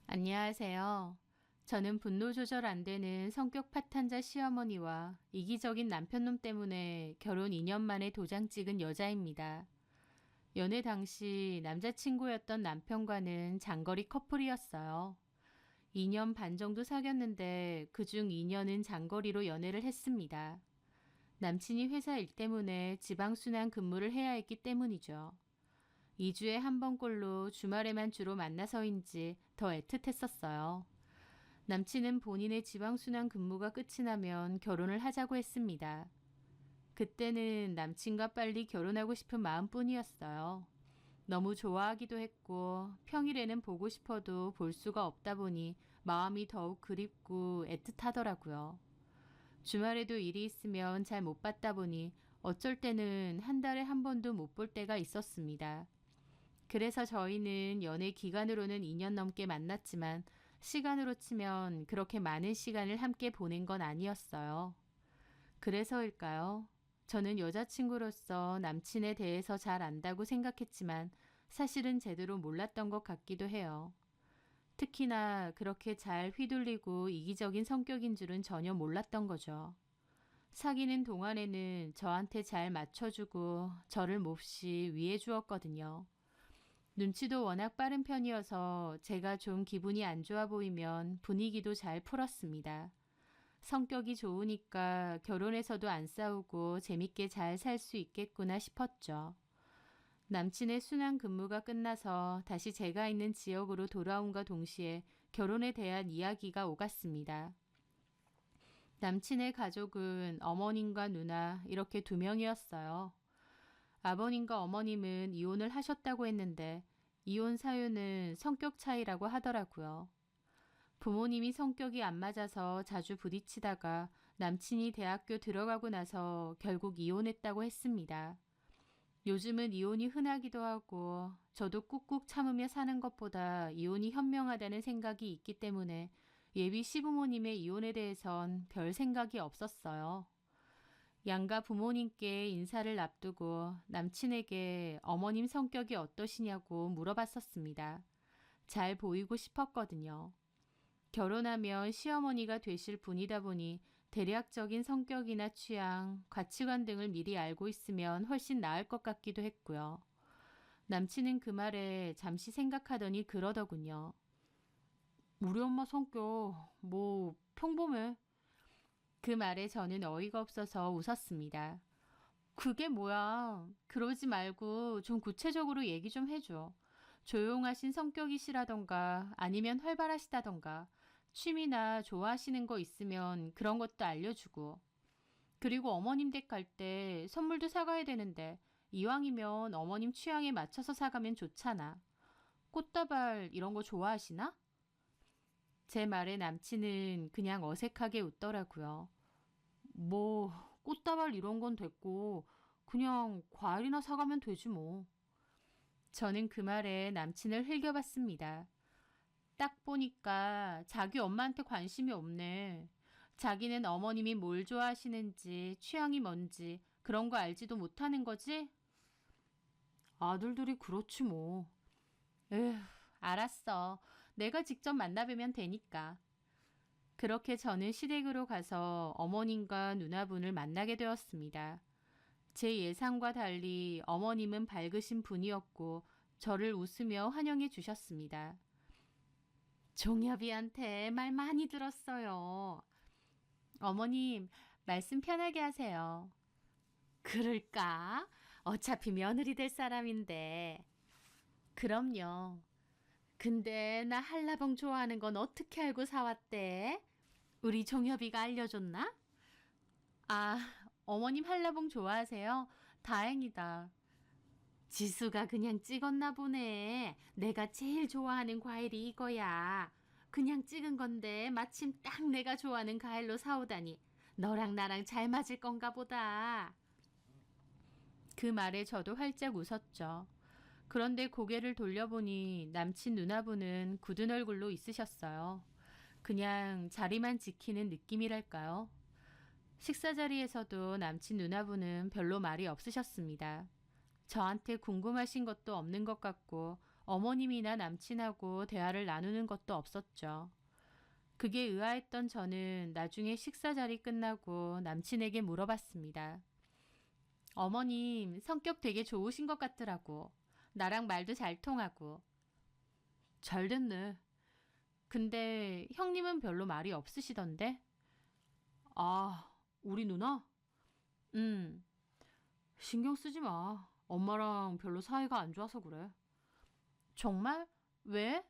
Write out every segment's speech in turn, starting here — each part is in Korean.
안녕하세요. 저는 분노 조절 안 되는 성격 파탄자 시어머니와 이기적인 남편놈 때문에 결혼 2년 만에 도장 찍은 여자입니다. 연애 당시 남자친구였던 남편과는 장거리 커플이었어요. 2년 반 정도 사귀었는데 그중 2년은 장거리로 연애를 했습니다. 남친이 회사 일 때문에 지방순환 근무를 해야 했기 때문이죠. 2주에 한 번꼴로 주말에만 주로 만나서인지 더 애틋했었어요. 남친은 본인의 지방순환 근무가 끝이 나면 결혼을 하자고 했습니다. 그때는 남친과 빨리 결혼하고 싶은 마음뿐이었어요. 너무 좋아하기도 했고 평일에는 보고 싶어도 볼 수가 없다 보니 마음이 더욱 그립고 애틋하더라고요. 주말에도 일이 있으면 잘 못 봤다 보니 어쩔 때는 한 달에 한 번도 못 볼 때가 있었습니다. 그래서 저희는 연애 기간으로는 2년 넘게 만났지만 시간으로 치면 그렇게 많은 시간을 함께 보낸 건 아니었어요. 그래서일까요? 저는 여자친구로서 남친에 대해서 잘 안다고 생각했지만 사실은 제대로 몰랐던 것 같기도 해요. 특히나 그렇게 잘 휘둘리고 이기적인 성격인 줄은 전혀 몰랐던 거죠. 사귀는 동안에는 저한테 잘 맞춰주고 저를 몹시 위해 주었거든요. 눈치도 워낙 빠른 편이어서 제가 좀 기분이 안 좋아 보이면 분위기도 잘 풀었습니다. 성격이 좋으니까 결혼해서도 안 싸우고 재밌게 잘 살 수 있겠구나 싶었죠. 남친의 순환 근무가 끝나서 다시 제가 있는 지역으로 돌아온과 동시에 결혼에 대한 이야기가 오갔습니다. 남친의 가족은 어머님과 누나 이렇게 2명이었어요. 아버님과 어머님은 이혼을 하셨다고 했는데 이혼 사유는 성격 차이라고 하더라고요. 부모님이 성격이 안 맞아서 자주 부딪히다가 남친이 대학교 들어가고 나서 결국 이혼했다고 했습니다. 요즘은 이혼이 흔하기도 하고 저도 꾹꾹 참으며 사는 것보다 이혼이 현명하다는 생각이 있기 때문에 예비 시부모님의 이혼에 대해선 별 생각이 없었어요. 양가 부모님께 인사를 앞두고 남친에게 어머님 성격이 어떠시냐고 물어봤었습니다. 잘 보이고 싶었거든요. 결혼하면 시어머니가 되실 분이다 보니 대략적인 성격이나 취향, 가치관 등을 미리 알고 있으면 훨씬 나을 것 같기도 했고요. 남친은 그 말에 잠시 생각하더니 그러더군요. 우리 엄마 성격 평범해. 그 말에 저는 어이가 없어서 웃었습니다. 그게 뭐야. 그러지 말고 좀 구체적으로 얘기 좀 해줘. 조용하신 성격이시라던가 아니면 활발하시다던가 취미나 좋아하시는 거 있으면 그런 것도 알려주고. 그리고 어머님 댁 갈 때 선물도 사가야 되는데 이왕이면 어머님 취향에 맞춰서 사가면 좋잖아. 꽃다발 이런 거 좋아하시나? 제 말에 남친은 그냥 어색하게 웃더라고요. 꽃다발 이런 건 됐고, 그냥 과일이나 사가면 되지 뭐. 저는 그 말에 남친을 흘겨봤습니다. 딱 보니까 자기 엄마한테 관심이 없네. 자기는 어머님이 뭘 좋아하시는지, 취향이 뭔지, 그런 거 알지도 못하는 거지? 아들들이 그렇지 뭐. 에휴, 알았어. 내가 직접 만나뵈면 되니까. 그렇게 저는 시댁으로 가서 어머님과 누나분을 만나게 되었습니다. 제 예상과 달리 어머님은 밝으신 분이었고 저를 웃으며 환영해 주셨습니다. 종엽이한테 말 많이 들었어요. 어머님, 말씀 편하게 하세요. 그럴까? 어차피 며느리 될 사람인데. 그럼요. 근데 나 한라봉 좋아하는 건 어떻게 알고 사왔대? 우리 종엽이가 알려줬나? 아, 어머님 한라봉 좋아하세요? 다행이다. 지수가 그냥 찍었나 보네. 내가 제일 좋아하는 과일이 이거야. 그냥 찍은 건데 마침 딱 내가 좋아하는 과일로 사오다니. 너랑 나랑 잘 맞을 건가 보다. 그 말에 저도 활짝 웃었죠. 그런데 고개를 돌려보니 남친 누나분은 굳은 얼굴로 있으셨어요. 그냥 자리만 지키는 느낌이랄까요? 식사 자리에서도 남친 누나분은 별로 말이 없으셨습니다. 저한테 궁금하신 것도 없는 것 같고 어머님이나 남친하고 대화를 나누는 것도 없었죠. 그게 의아했던 저는 나중에 식사 자리 끝나고 남친에게 물어봤습니다. 어머님, 성격 되게 좋으신 것 같더라고. 나랑 말도 잘 통하고. 잘 됐네. 근데 형님은 별로 말이 없으시던데? 아, 우리 누나? 음, 신경 쓰지 마. 엄마랑 별로 사이가 안 좋아서 그래. 정말? 왜?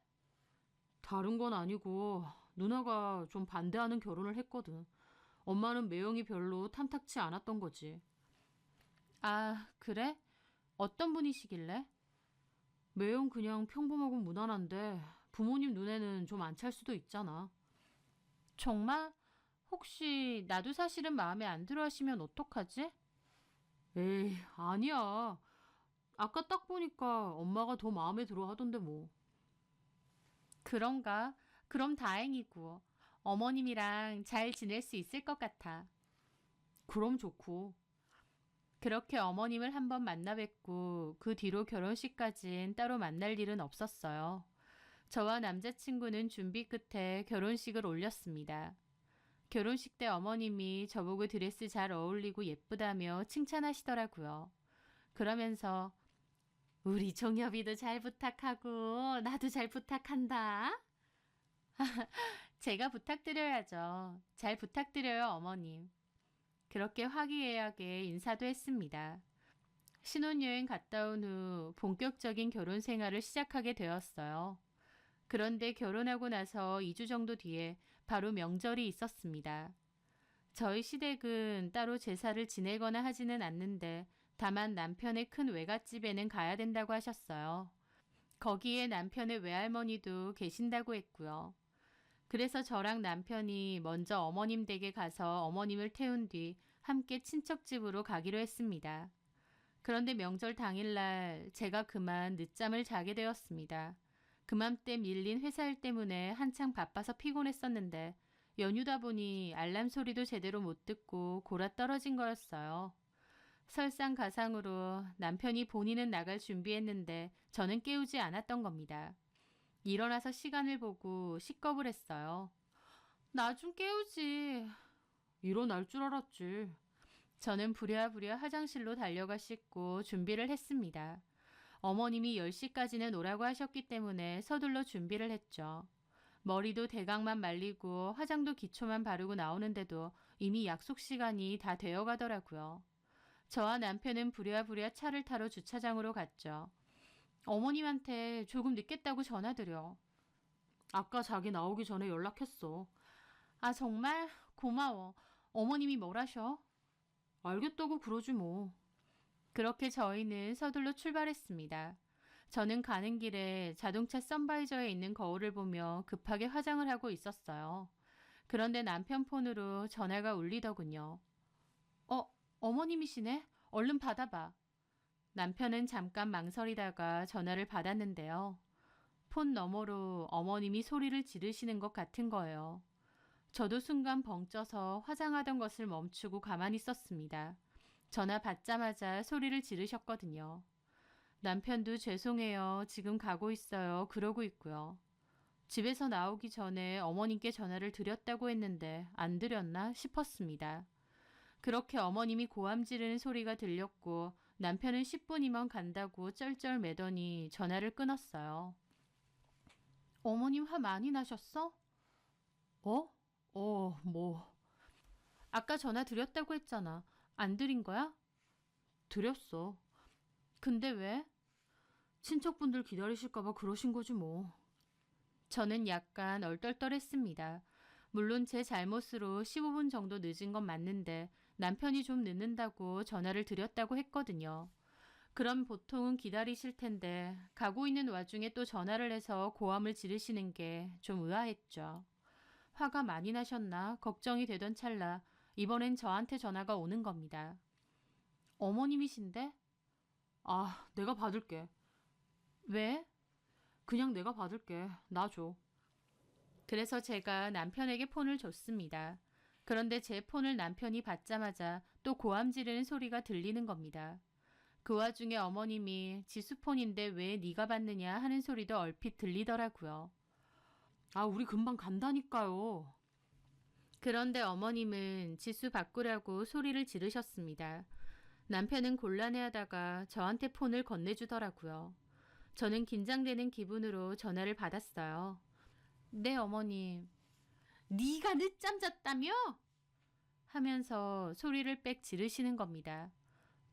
다른 건 아니고 누나가 좀 반대하는 결혼을 했거든. 엄마는 매형이 별로 탐탁치 않았던 거지. 아, 그래? 어떤 분이시길래? 매형 그냥 평범하고 무난한데 부모님 눈에는 좀 안 찰 수도 있잖아. 정말? 혹시 나도 사실은 마음에 안 들어 하시면 어떡하지? 에이, 아니야. 아까 딱 보니까 엄마가 더 마음에 들어 하던데 뭐. 그런가? 그럼 다행이고. 어머님이랑 잘 지낼 수 있을 것 같아. 그럼 좋고. 그렇게 어머님을 한번 만나 뵙고 그 뒤로 결혼식까진 따로 만날 일은 없었어요. 저와 남자친구는 준비 끝에 결혼식을 올렸습니다. 결혼식 때 어머님이 저보고 드레스 잘 어울리고 예쁘다며 칭찬하시더라고요. 그러면서 우리 종엽이도 잘 부탁하고 나도 잘 부탁한다. 제가 부탁드려야죠. 잘 부탁드려요, 어머님. 그렇게 화기애애하게 인사도 했습니다. 신혼여행 갔다 온 후 본격적인 결혼 생활을 시작하게 되었어요. 그런데 결혼하고 나서 2주 정도 뒤에 바로 명절이 있었습니다. 저희 시댁은 따로 제사를 지내거나 하지는 않는데 다만 남편의 큰 외갓집에는 가야 된다고 하셨어요. 거기에 남편의 외할머니도 계신다고 했고요. 그래서 저랑 남편이 먼저 어머님 댁에 가서 어머님을 태운 뒤 함께 친척집으로 가기로 했습니다. 그런데 명절 당일날 제가 그만 늦잠을 자게 되었습니다. 그맘때 밀린 회사 일 때문에 한창 바빠서 피곤했었는데 연휴다 보니 알람 소리도 제대로 못 듣고 골아 떨어진 거였어요. 설상가상으로 남편이 본인은 나갈 준비했는데 저는 깨우지 않았던 겁니다. 일어나서 시간을 보고 식겁을 했어요. 나 좀 깨우지. 일어날 줄 알았지. 저는 부랴부랴 화장실로 달려가 씻고 준비를 했습니다. 어머님이 10시까지는 오라고 하셨기 때문에 서둘러 준비를 했죠. 머리도 대강만 말리고 화장도 기초만 바르고 나오는데도 이미 약속 시간이 다 되어 가더라고요. 저와 남편은 부랴부랴 차를 타러 주차장으로 갔죠. 어머님한테 조금 늦겠다고 전화드려. 아까 자기 나오기 전에 연락했어. 아, 정말? 고마워. 어머님이 뭘 하셔? 알겠다고 그러지 뭐. 그렇게 저희는 서둘러 출발했습니다. 저는 가는 길에 자동차 선바이저에 있는 거울을 보며 급하게 화장을 하고 있었어요. 그런데 남편 폰으로 전화가 울리더군요. 어머님이시네? 얼른 받아봐. 남편은 잠깐 망설이다가 전화를 받았는데요. 폰 너머로 어머님이 소리를 지르시는 것 같은 거예요. 저도 순간 벙쪄서 화장하던 것을 멈추고 가만히 있었습니다. 전화 받자마자 소리를 지르셨거든요. 남편도 죄송해요. 지금 가고 있어요. 그러고 있고요. 집에서 나오기 전에 어머님께 전화를 드렸다고 했는데 안 드렸나 싶었습니다. 그렇게 어머님이 고함 지르는 소리가 들렸고 남편은 10분이면 간다고 쩔쩔매더니 전화를 끊었어요. 어머님 화 많이 나셨어? 어? 뭐. 아까 전화 드렸다고 했잖아. 안 드린 거야? 드렸어. 근데 왜? 친척분들 기다리실까봐 그러신 거지 뭐. 저는 약간 얼떨떨했습니다. 물론 제 잘못으로 15분 정도 늦은 건 맞는데 남편이 좀 늦는다고 전화를 드렸다고 했거든요. 그럼 보통은 기다리실 텐데 가고 있는 와중에 또 전화를 해서 고함을 지르시는 게 좀 의아했죠. 화가 많이 나셨나 걱정이 되던 찰나 이번엔 저한테 전화가 오는 겁니다. 어머님이신데? 아, 내가 받을게. 왜? 그냥 내가 받을게. 나 줘. 그래서 제가 남편에게 폰을 줬습니다. 그런데 제 폰을 남편이 받자마자 또 고함 지르는 소리가 들리는 겁니다. 그 와중에 어머님이 지수폰인데 왜 네가 받느냐 하는 소리도 얼핏 들리더라고요. 아, 우리 금방 간다니까요. 그런데 어머님은 지수 바꾸라고 소리를 지르셨습니다. 남편은 곤란해하다가 저한테 폰을 건네주더라고요. 저는 긴장되는 기분으로 전화를 받았어요. 네, 어머님. 네가 늦잠 잤다며? 하면서 소리를 빽 지르시는 겁니다.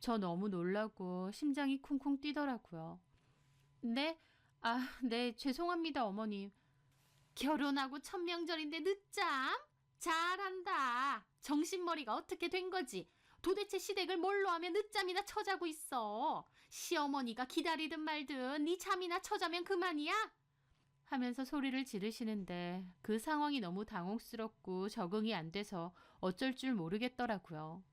저 너무 놀라고 심장이 쿵쿵 뛰더라고요. 네? 아, 네, 죄송합니다, 어머님. 결혼하고 천명절인데 늦잠? 잘한다. 정신머리가 어떻게 된 거지? 도대체 시댁을 뭘로 하면 늦잠이나 쳐자고 있어. 시어머니가 기다리든 말든 네 잠이나 쳐자면 그만이야? 하면서 소리를 지르시는데 그 상황이 너무 당혹스럽고 적응이 안 돼서 어쩔 줄 모르겠더라고요.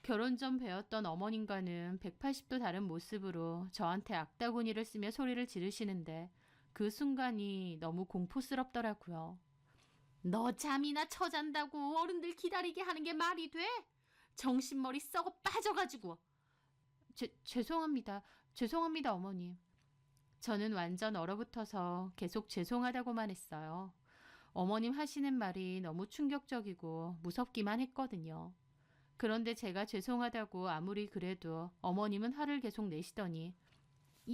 결혼 전 배웠던 어머님과는 180도 다른 모습으로 저한테 악다구니를 쓰며 소리를 지르시는데 그 순간이 너무 공포스럽더라고요. 너 잠이나 쳐잔다고 어른들 기다리게 하는 게 말이 돼? 정신머리 썩어 빠져가지고. 죄송합니다. 죄송합니다, 어머님. 저는 완전 얼어붙어서 계속 죄송하다고만 했어요. 어머님 하시는 말이 너무 충격적이고 무섭기만 했거든요. 그런데 제가 죄송하다고 아무리 그래도 어머님은 화를 계속 내시더니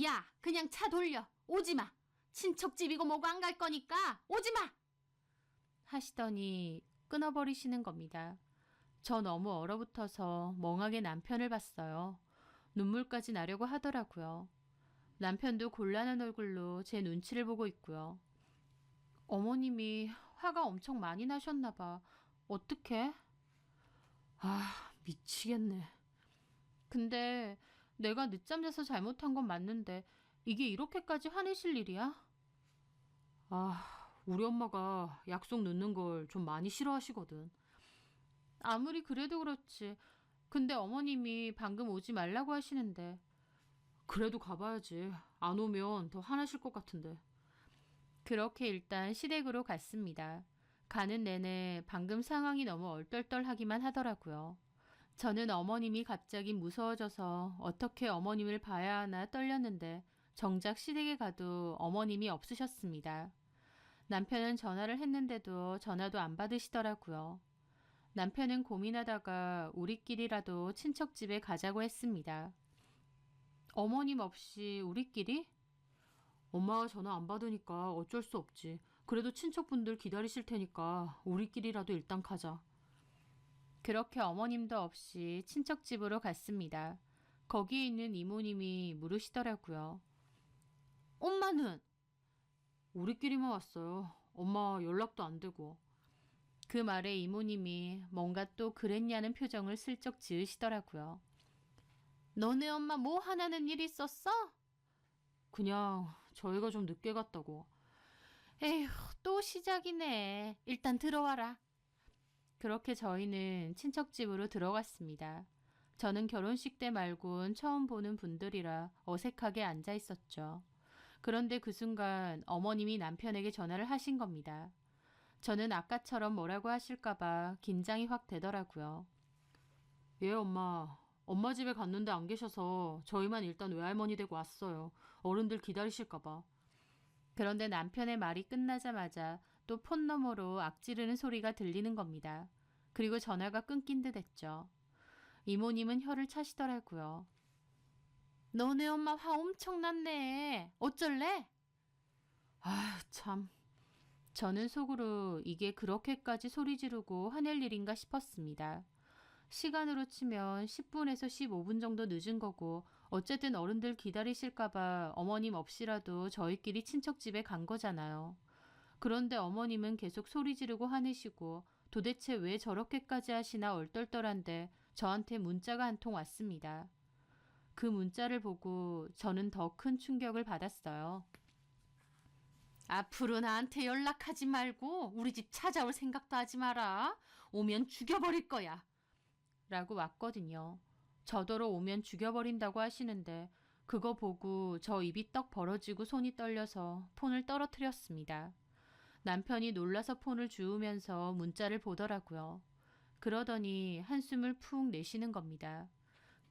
야, 그냥 차 돌려. 오지 마. 친척집이고 뭐고 안 갈 거니까 오지 마. 하시더니 끊어버리시는 겁니다. 저 너무 얼어붙어서 멍하게 남편을 봤어요. 눈물까지 나려고 하더라고요. 남편도 곤란한 얼굴로 제 눈치를 보고 있고요. 어머님이 화가 엄청 많이 나셨나 봐. 어떡해? 아, 미치겠네. 근데 내가 늦잠 자서 잘못한 건 맞는데 이게 이렇게까지 화내실 일이야? 아, 우리 엄마가 약속 늦는 걸 좀 많이 싫어하시거든. 아무리 그래도 그렇지. 근데 어머님이 방금 오지 말라고 하시는데. 그래도 가봐야지. 안 오면 더 화나실 것 같은데. 그렇게 일단 시댁으로 갔습니다. 가는 내내 방금 상황이 너무 얼떨떨하기만 하더라고요. 저는 어머님이 갑자기 무서워져서 어떻게 어머님을 봐야 하나 떨렸는데 정작 시댁에 가도 어머님이 없으셨습니다. 남편은 전화를 했는데도 전화도 안 받으시더라고요. 남편은 고민하다가 우리끼리라도 친척집에 가자고 했습니다. 어머님 없이 우리끼리? 엄마가 전화 안 받으니까 어쩔 수 없지. 그래도 친척분들 기다리실 테니까 우리끼리라도 일단 가자. 그렇게 어머님도 없이 친척집으로 갔습니다. 거기에 있는 이모님이 물으시더라고요. 엄마는? 우리끼리만 왔어요. 엄마 연락도 안 되고. 그 말에 이모님이 뭔가 또 그랬냐는 표정을 슬쩍 지으시더라고요. 너네 엄마 뭐 하나는 일 있었어? 그냥 저희가 좀 늦게 갔다고. 에휴, 또 시작이네. 일단 들어와라. 그렇게 저희는 친척집으로 들어갔습니다. 저는 결혼식 때 말곤 처음 보는 분들이라 어색하게 앉아 있었죠. 그런데 그 순간 어머님이 남편에게 전화를 하신 겁니다. 저는 아까처럼 뭐라고 하실까봐 긴장이 확 되더라고요. 예, 엄마. 엄마 집에 갔는데 안 계셔서 저희만 일단 외할머니 되고 왔어요. 어른들 기다리실까봐. 그런데 남편의 말이 끝나자마자 또 폰 너머로 악지르는 소리가 들리는 겁니다. 그리고 전화가 끊긴 듯 했죠. 이모님은 혀를 차시더라고요. 너네 엄마 화 엄청 났네. 어쩔래? 아, 참. 저는 속으로 이게 그렇게까지 소리 지르고 화낼 일인가 싶었습니다. 시간으로 치면 10분에서 15분 정도 늦은 거고 어쨌든 어른들 기다리실까봐 어머님 없이라도 저희끼리 친척집에 간 거잖아요. 그런데 어머님은 계속 소리 지르고 화내시고 도대체 왜 저렇게까지 하시나 얼떨떨한데 저한테 문자가 한 통 왔습니다. 그 문자를 보고 저는 더 큰 충격을 받았어요. 앞으로 나한테 연락하지 말고 우리 집 찾아올 생각도 하지 마라. 오면 죽여버릴 거야. 라고 왔거든요. 저더러 오면 죽여버린다고 하시는데 그거 보고 저 입이 떡 벌어지고 손이 떨려서 폰을 떨어뜨렸습니다. 남편이 놀라서 폰을 주우면서 문자를 보더라고요. 그러더니 한숨을 푹 내쉬는 겁니다.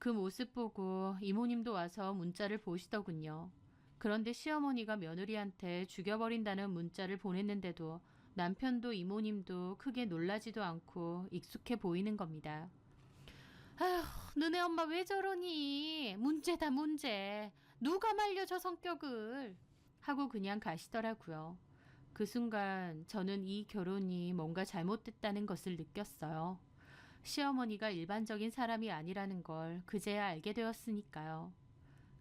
그 모습 보고 이모님도 와서 문자를 보시더군요. 그런데 시어머니가 며느리한테 죽여버린다는 문자를 보냈는데도 남편도 이모님도 크게 놀라지도 않고 익숙해 보이는 겁니다. 아휴, 너네 엄마 왜 저러니? 문제다 문제. 누가 말려 저 성격을. 하고 그냥 가시더라고요. 그 순간 저는 이 결혼이 뭔가 잘못됐다는 것을 느꼈어요. 시어머니가 일반적인 사람이 아니라는 걸 그제야 알게 되었으니까요.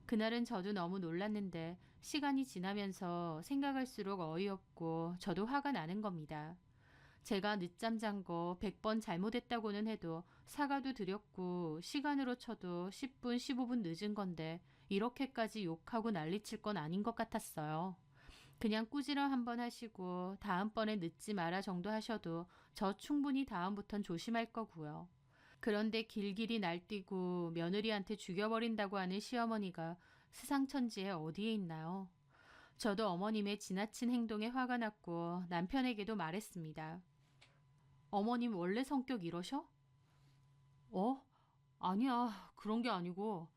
그날은 저도 너무 놀랐는데 시간이 지나면서 생각할수록 어이없고 저도 화가 나는 겁니다. 제가 늦잠 잔 거 100번 잘못했다고는 해도 사과도 드렸고 시간으로 쳐도 10분, 15분 늦은 건데 이렇게까지 욕하고 난리칠 건 아닌 것 같았어요. 그냥 꾸지람 한번 하시고 다음번에 늦지 마라 정도 하셔도 저 충분히 다음부턴 조심할 거고요. 그런데 길길이 날뛰고 며느리한테 죽여버린다고 하는 시어머니가 세상천지에 어디에 있나요? 저도 어머님의 지나친 행동에 화가 났고 남편에게도 말했습니다. 어머님 원래 성격 이러셔? 아니야. 그런 게 아니고.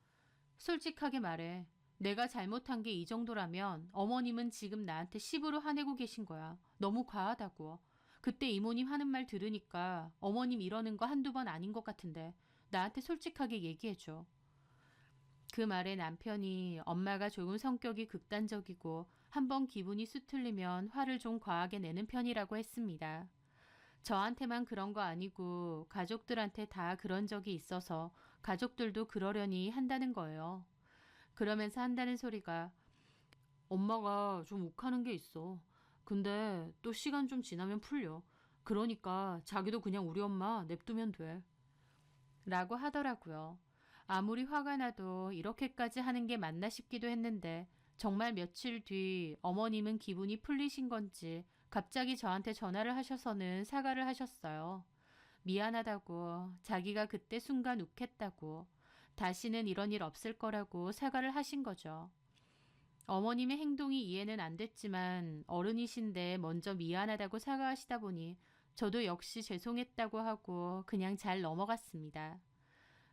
솔직하게 말해. 내가 잘못한 게 이 정도라면 어머님은 지금 나한테 씹으로 화내고 계신 거야. 너무 과하다고. 그때 이모님 하는 말 들으니까 어머님 이러는 거 한두 번 아닌 것 같은데 나한테 솔직하게 얘기해줘. 그 말에 남편이 엄마가 조금 성격이 극단적이고 한번 기분이 수틀리면 화를 좀 과하게 내는 편이라고 했습니다. 저한테만 그런 거 아니고 가족들한테 다 그런 적이 있어서 가족들도 그러려니 한다는 거예요. 그러면서 한다는 소리가 엄마가 좀 욱하는 게 있어. 근데 또 시간 좀 지나면 풀려. 그러니까 자기도 그냥 우리 엄마 냅두면 돼. 라고 하더라고요. 아무리 화가 나도 이렇게까지 하는 게 맞나 싶기도 했는데 정말 며칠 뒤 어머님은 기분이 풀리신 건지 갑자기 저한테 전화를 하셔서는 사과를 하셨어요. 미안하다고, 자기가 그때 순간 욱했다고, 다시는 이런 일 없을 거라고 사과를 하신 거죠. 어머님의 행동이 이해는 안 됐지만 어른이신데 먼저 미안하다고 사과하시다 보니 저도 역시 죄송했다고 하고 그냥 잘 넘어갔습니다.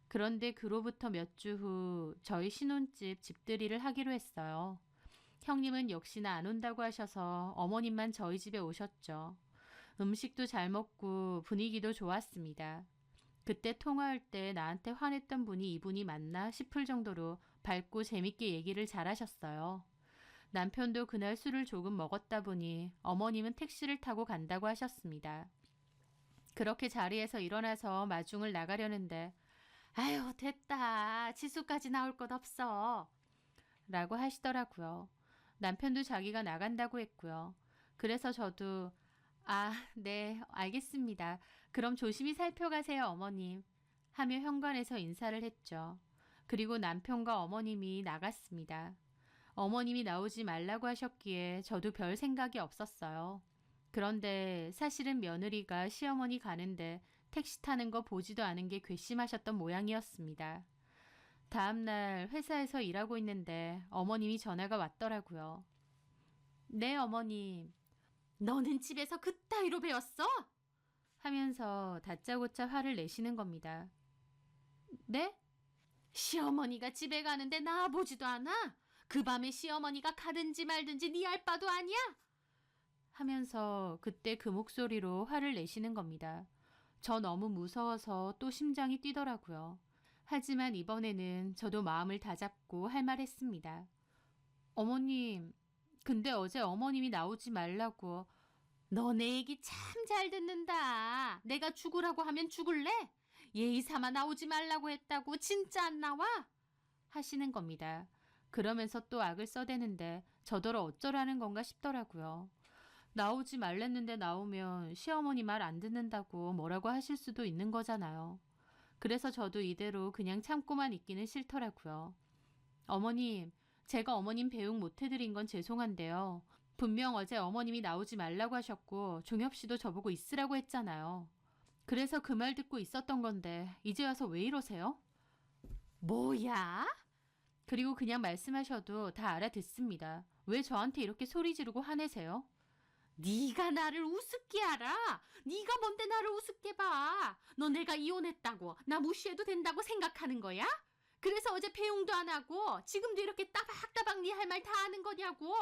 그런데 그로부터 몇 주 후 저희 신혼집 집들이를 하기로 했어요. 형님은 역시나 안 온다고 하셔서 어머님만 저희 집에 오셨죠. 음식도 잘 먹고 분위기도 좋았습니다. 그때 통화할 때 나한테 화냈던 분이 이분이 맞나 싶을 정도로 밝고 재밌게 얘기를 잘하셨어요. 남편도 그날 술을 조금 먹었다 보니 어머님은 택시를 타고 간다고 하셨습니다. 그렇게 자리에서 일어나서 마중을 나가려는데 아유 됐다. 지수까지 나올 것 없어. 라고 하시더라고요. 남편도 자기가 나간다고 했고요. 그래서 저도 네, 알겠습니다. 그럼 조심히 살펴가세요, 어머님. 하며 현관에서 인사를 했죠. 그리고 남편과 어머님이 나갔습니다. 어머님이 나오지 말라고 하셨기에 저도 별 생각이 없었어요. 그런데 사실은 며느리가 시어머니 가는데 택시 타는 거 보지도 않은 게 괘씸하셨던 모양이었습니다. 다음날 회사에서 일하고 있는데 어머님이 전화가 왔더라고요. 네, 어머님. 너는 집에서 그따위로 배웠어? 하면서 다짜고짜 화를 내시는 겁니다. 네? 시어머니가 집에 가는데 나와보지도 않아? 그 밤에 시어머니가 가든지 말든지 네 알 바도 아니야? 하면서 그때 그 목소리로 화를 내시는 겁니다. 저 너무 무서워서 또 심장이 뛰더라고요. 하지만 이번에는 저도 마음을 다잡고 할 말 했습니다. 어머님, 근데 어제 어머님이 나오지 말라고. 너 내 얘기 참 잘 듣는다. 내가 죽으라고 하면 죽을래? 예의 삼아 나오지 말라고 했다고 진짜 안 나와? 하시는 겁니다. 그러면서 또 악을 써대는데 저더러 어쩌라는 건가 싶더라고요. 나오지 말랬는데 나오면 시어머니 말 안 듣는다고 뭐라고 하실 수도 있는 거잖아요. 그래서 저도 이대로 그냥 참고만 있기는 싫더라고요. 어머님, 제가 어머님 배웅 못 해드린 건 죄송한데요. 분명 어제 어머님이 나오지 말라고 하셨고 종엽 씨도 저보고 있으라고 했잖아요. 그래서 그 말 듣고 있었던 건데 이제 와서 왜 이러세요? 뭐야? 그리고 그냥 말씀하셔도 다 알아듣습니다. 왜 저한테 이렇게 소리 지르고 화내세요? 네가 나를 우습게 알아. 네가 뭔데 나를 우습게 봐. 너 내가 이혼했다고 나 무시해도 된다고 생각하는 거야? 그래서 어제 배웅도 안 하고 지금도 이렇게 따박따박 네 할 말 다 하는 거냐고.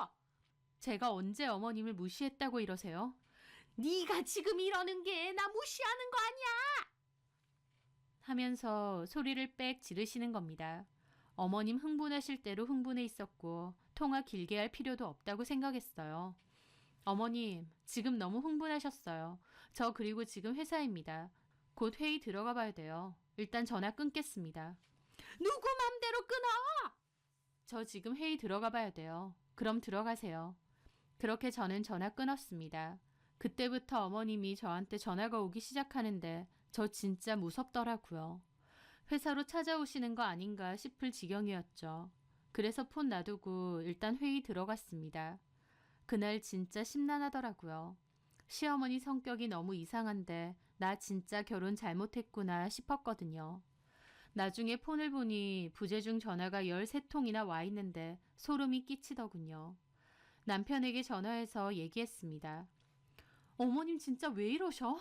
제가 언제 어머님을 무시했다고 이러세요? 네가 지금 이러는 게 나 무시하는 거 아니야? 하면서 소리를 빽 지르시는 겁니다. 어머님 흥분하실 대로 흥분해 있었고 통화 길게 할 필요도 없다고 생각했어요. 어머님, 지금 너무 흥분하셨어요. 저 그리고 지금 회사입니다. 곧 회의 들어가 봐야 돼요. 일단 전화 끊겠습니다. 누구 맘대로 끊어? 저 지금 회의 들어가 봐야 돼요. 그럼 들어가세요. 그렇게 저는 전화 끊었습니다. 그때부터 어머님이 저한테 전화가 오기 시작하는데 저 진짜 무섭더라고요. 회사로 찾아오시는 거 아닌가 싶을 지경이었죠. 그래서 폰 놔두고 일단 회의 들어갔습니다. 그날 진짜 심란하더라고요. 시어머니 성격이 너무 이상한데 나 진짜 결혼 잘못했구나 싶었거든요. 나중에 폰을 보니 부재중 전화가 13통이나 와 있는데 소름이 끼치더군요. 남편에게 전화해서 얘기했습니다. 어머님 진짜 왜 이러셔?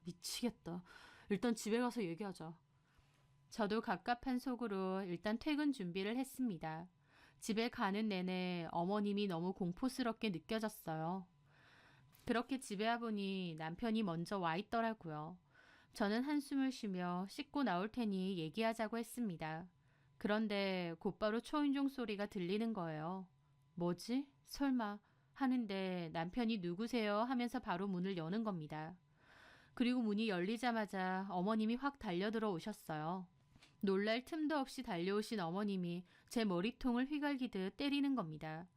미치겠다. 일단 집에 가서 얘기하자. 저도 갑갑한 속으로 일단 퇴근 준비를 했습니다. 집에 가는 내내 어머님이 너무 공포스럽게 느껴졌어요. 그렇게 집에 와보니 남편이 먼저 와 있더라고요. 저는 한숨을 쉬며 씻고 나올 테니 얘기하자고 했습니다. 그런데 곧바로 초인종 소리가 들리는 거예요. 뭐지? 설마 하는데 남편이 누구세요? 하면서 바로 문을 여는 겁니다. 그리고 문이 열리자마자 어머님이 확 달려들어 오셨어요. 놀랄 틈도 없이 달려오신 어머님이 제 머리통을 휘갈기듯 때리는 겁니다.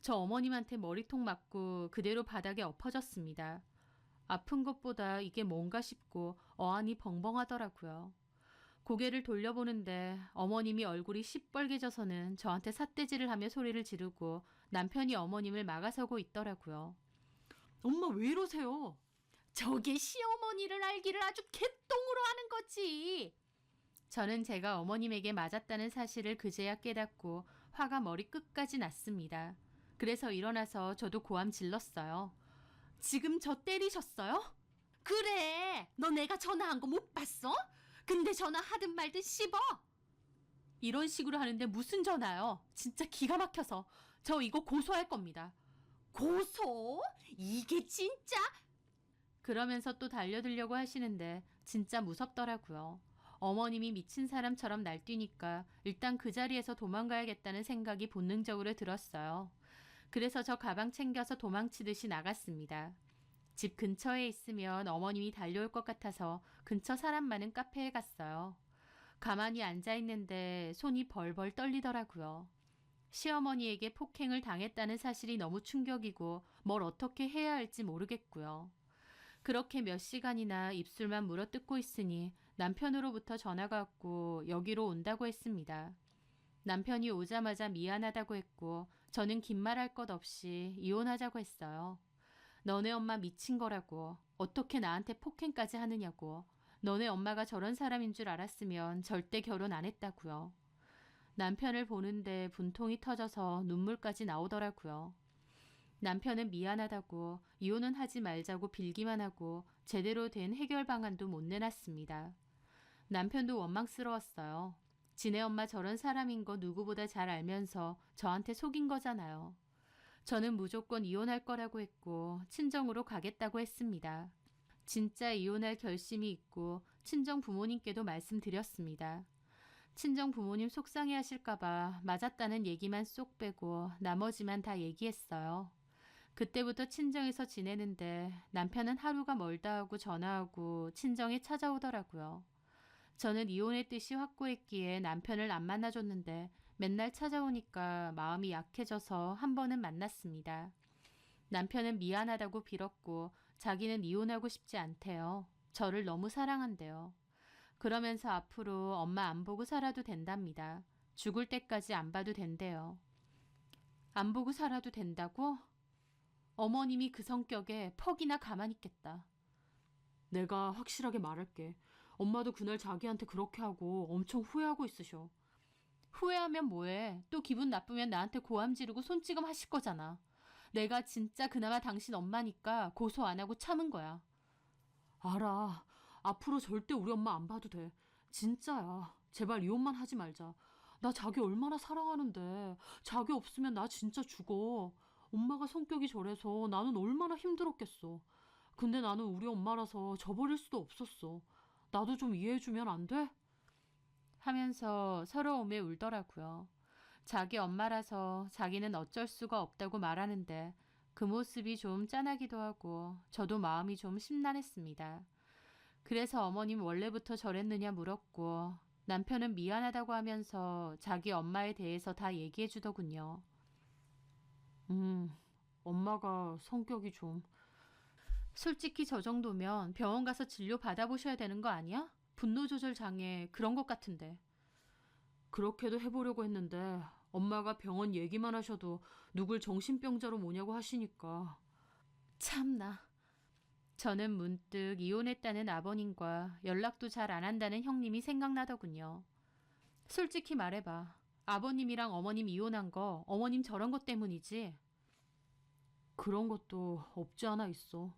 저 어머님한테 머리통 맞고 그대로 바닥에 엎어졌습니다. 아픈 것보다 이게 뭔가 싶고 어안이 벙벙하더라고요. 고개를 돌려보는데 어머님이 얼굴이 시뻘개져서는 저한테 삿대질을 하며 소리를 지르고 남편이 어머님을 막아서고 있더라고요. 엄마 왜 이러세요? 저게 시어머니를 알기를 아주 개똥으로 하는 거지. 저는 제가 어머님에게 맞았다는 사실을 그제야 깨닫고 화가 머리 끝까지 났습니다. 그래서 일어나서 저도 고함 질렀어요. 지금 저 때리셨어요? 그래, 너 내가 전화한 거 못 봤어? 근데 전화 하든 말든 씹어. 이런 식으로 하는데 무슨 전화요? 진짜 기가 막혀서 저 이거 고소할 겁니다. 고소? 이게 진짜? 그러면서 또 달려들려고 하시는데 진짜 무섭더라고요. 어머님이 미친 사람처럼 날뛰니까 일단 그 자리에서 도망가야겠다는 생각이 본능적으로 들었어요. 그래서 저 가방 챙겨서 도망치듯이 나갔습니다. 집 근처에 있으면 어머님이 달려올 것 같아서 근처 사람 많은 카페에 갔어요. 가만히 앉아있는데 손이 벌벌 떨리더라고요. 시어머니에게 폭행을 당했다는 사실이 너무 충격이고 뭘 어떻게 해야 할지 모르겠고요. 그렇게 몇 시간이나 입술만 물어뜯고 있으니 남편으로부터 전화가 왔고 여기로 온다고 했습니다. 남편이 오자마자 미안하다고 했고 저는 긴 말 할 것 없이 이혼하자고 했어요. 너네 엄마 미친 거라고. 어떻게 나한테 폭행까지 하느냐고. 너네 엄마가 저런 사람인 줄 알았으면 절대 결혼 안 했다고요. 남편을 보는데 분통이 터져서 눈물까지 나오더라고요. 남편은 미안하다고 이혼은 하지 말자고 빌기만 하고 제대로 된 해결 방안도 못 내놨습니다. 남편도 원망스러웠어요. 지네 엄마 저런 사람인 거 누구보다 잘 알면서 저한테 속인 거잖아요. 저는 무조건 이혼할 거라고 했고 친정으로 가겠다고 했습니다. 진짜 이혼할 결심이 있고 친정 부모님께도 말씀드렸습니다. 친정 부모님 속상해 하실까봐 맞았다는 얘기만 쏙 빼고 나머지만 다 얘기했어요. 그때부터 친정에서 지내는데 남편은 하루가 멀다 하고 전화하고 친정에 찾아오더라고요. 저는 이혼의 뜻이 확고했기에 남편을 안 만나줬는데 맨날 찾아오니까 마음이 약해져서 한 번은 만났습니다. 남편은 미안하다고 빌었고 자기는 이혼하고 싶지 않대요. 저를 너무 사랑한대요. 그러면서 앞으로 엄마 안 보고 살아도 된답니다. 죽을 때까지 안 봐도 된대요. 안 보고 살아도 된다고? 어머님이 그 성격에 퍽이나 가만히 있겠다. 내가 확실하게 말할게. 엄마도 그날 자기한테 그렇게 하고 엄청 후회하고 있으셔. 후회하면 뭐해? 또 기분 나쁘면 나한테 고함 지르고 손찌검 하실 거잖아. 내가 진짜 그나마 당신 엄마니까 고소 안 하고 참은 거야. 알아. 앞으로 절대 우리 엄마 안 봐도 돼. 진짜야. 제발 이혼만 하지 말자. 나 자기 얼마나 사랑하는데. 자기 없으면 나 진짜 죽어. 엄마가 성격이 저래서 나는 얼마나 힘들었겠어. 근데 나는 우리 엄마라서 저버릴 수도 없었어. 나도 좀 이해해주면 안 돼? 하면서 서러 오매 울더라고요. 자기 엄마라서 자기는 어쩔 수가 없다고 말하는데 그 모습이 좀 짠하기도 하고 저도 마음이 좀 심란했습니다. 그래서 어머님 원래부터 저랬느냐 물었고 남편은 미안하다고 하면서 자기 엄마에 대해서 다 얘기해 주더군요. 엄마가 성격이 좀. 솔직히 저 정도면 병원 가서 진료 받아보셔야 되는 거 아니야? 분노 조절 장애 그런 것 같은데. 그렇게도 해보려고 했는데 엄마가 병원 얘기만 하셔도 누굴 정신병자로 뭐냐고 하시니까. 참나. 저는 문득 이혼했다는 아버님과 연락도 잘 안 한다는 형님이 생각나더군요. 솔직히 말해봐. 아버님이랑 어머님 이혼한 거 어머님 저런 것 때문이지? 그런 것도 없지 않아 있어.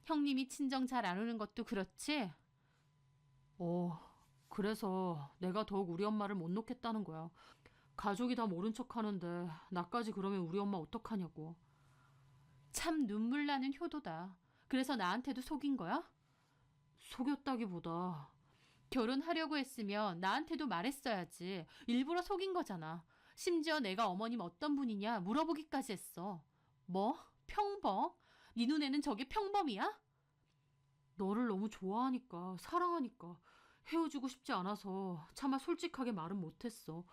형님이 친정 잘 안 오는 것도 그렇지? 그래서 내가 더욱 우리 엄마를 못 놓겠다는 거야. 가족이 다 모른 척 하는데 나까지 그러면 우리 엄마 어떡하냐고. 참 눈물 나는 효도다. 그래서 나한테도 속인 거야? 속였다기보다 결혼하려고 했으면 나한테도 말했어야지. 일부러 속인 거잖아. 심지어 내가 어머님 어떤 분이냐 물어보기까지 했어. 뭐? 평범? 네 눈에는 저게 평범이야? 너를 너무 좋아하니까, 사랑하니까 헤어지고 싶지 않아서 차마 솔직하게 말은 못했어.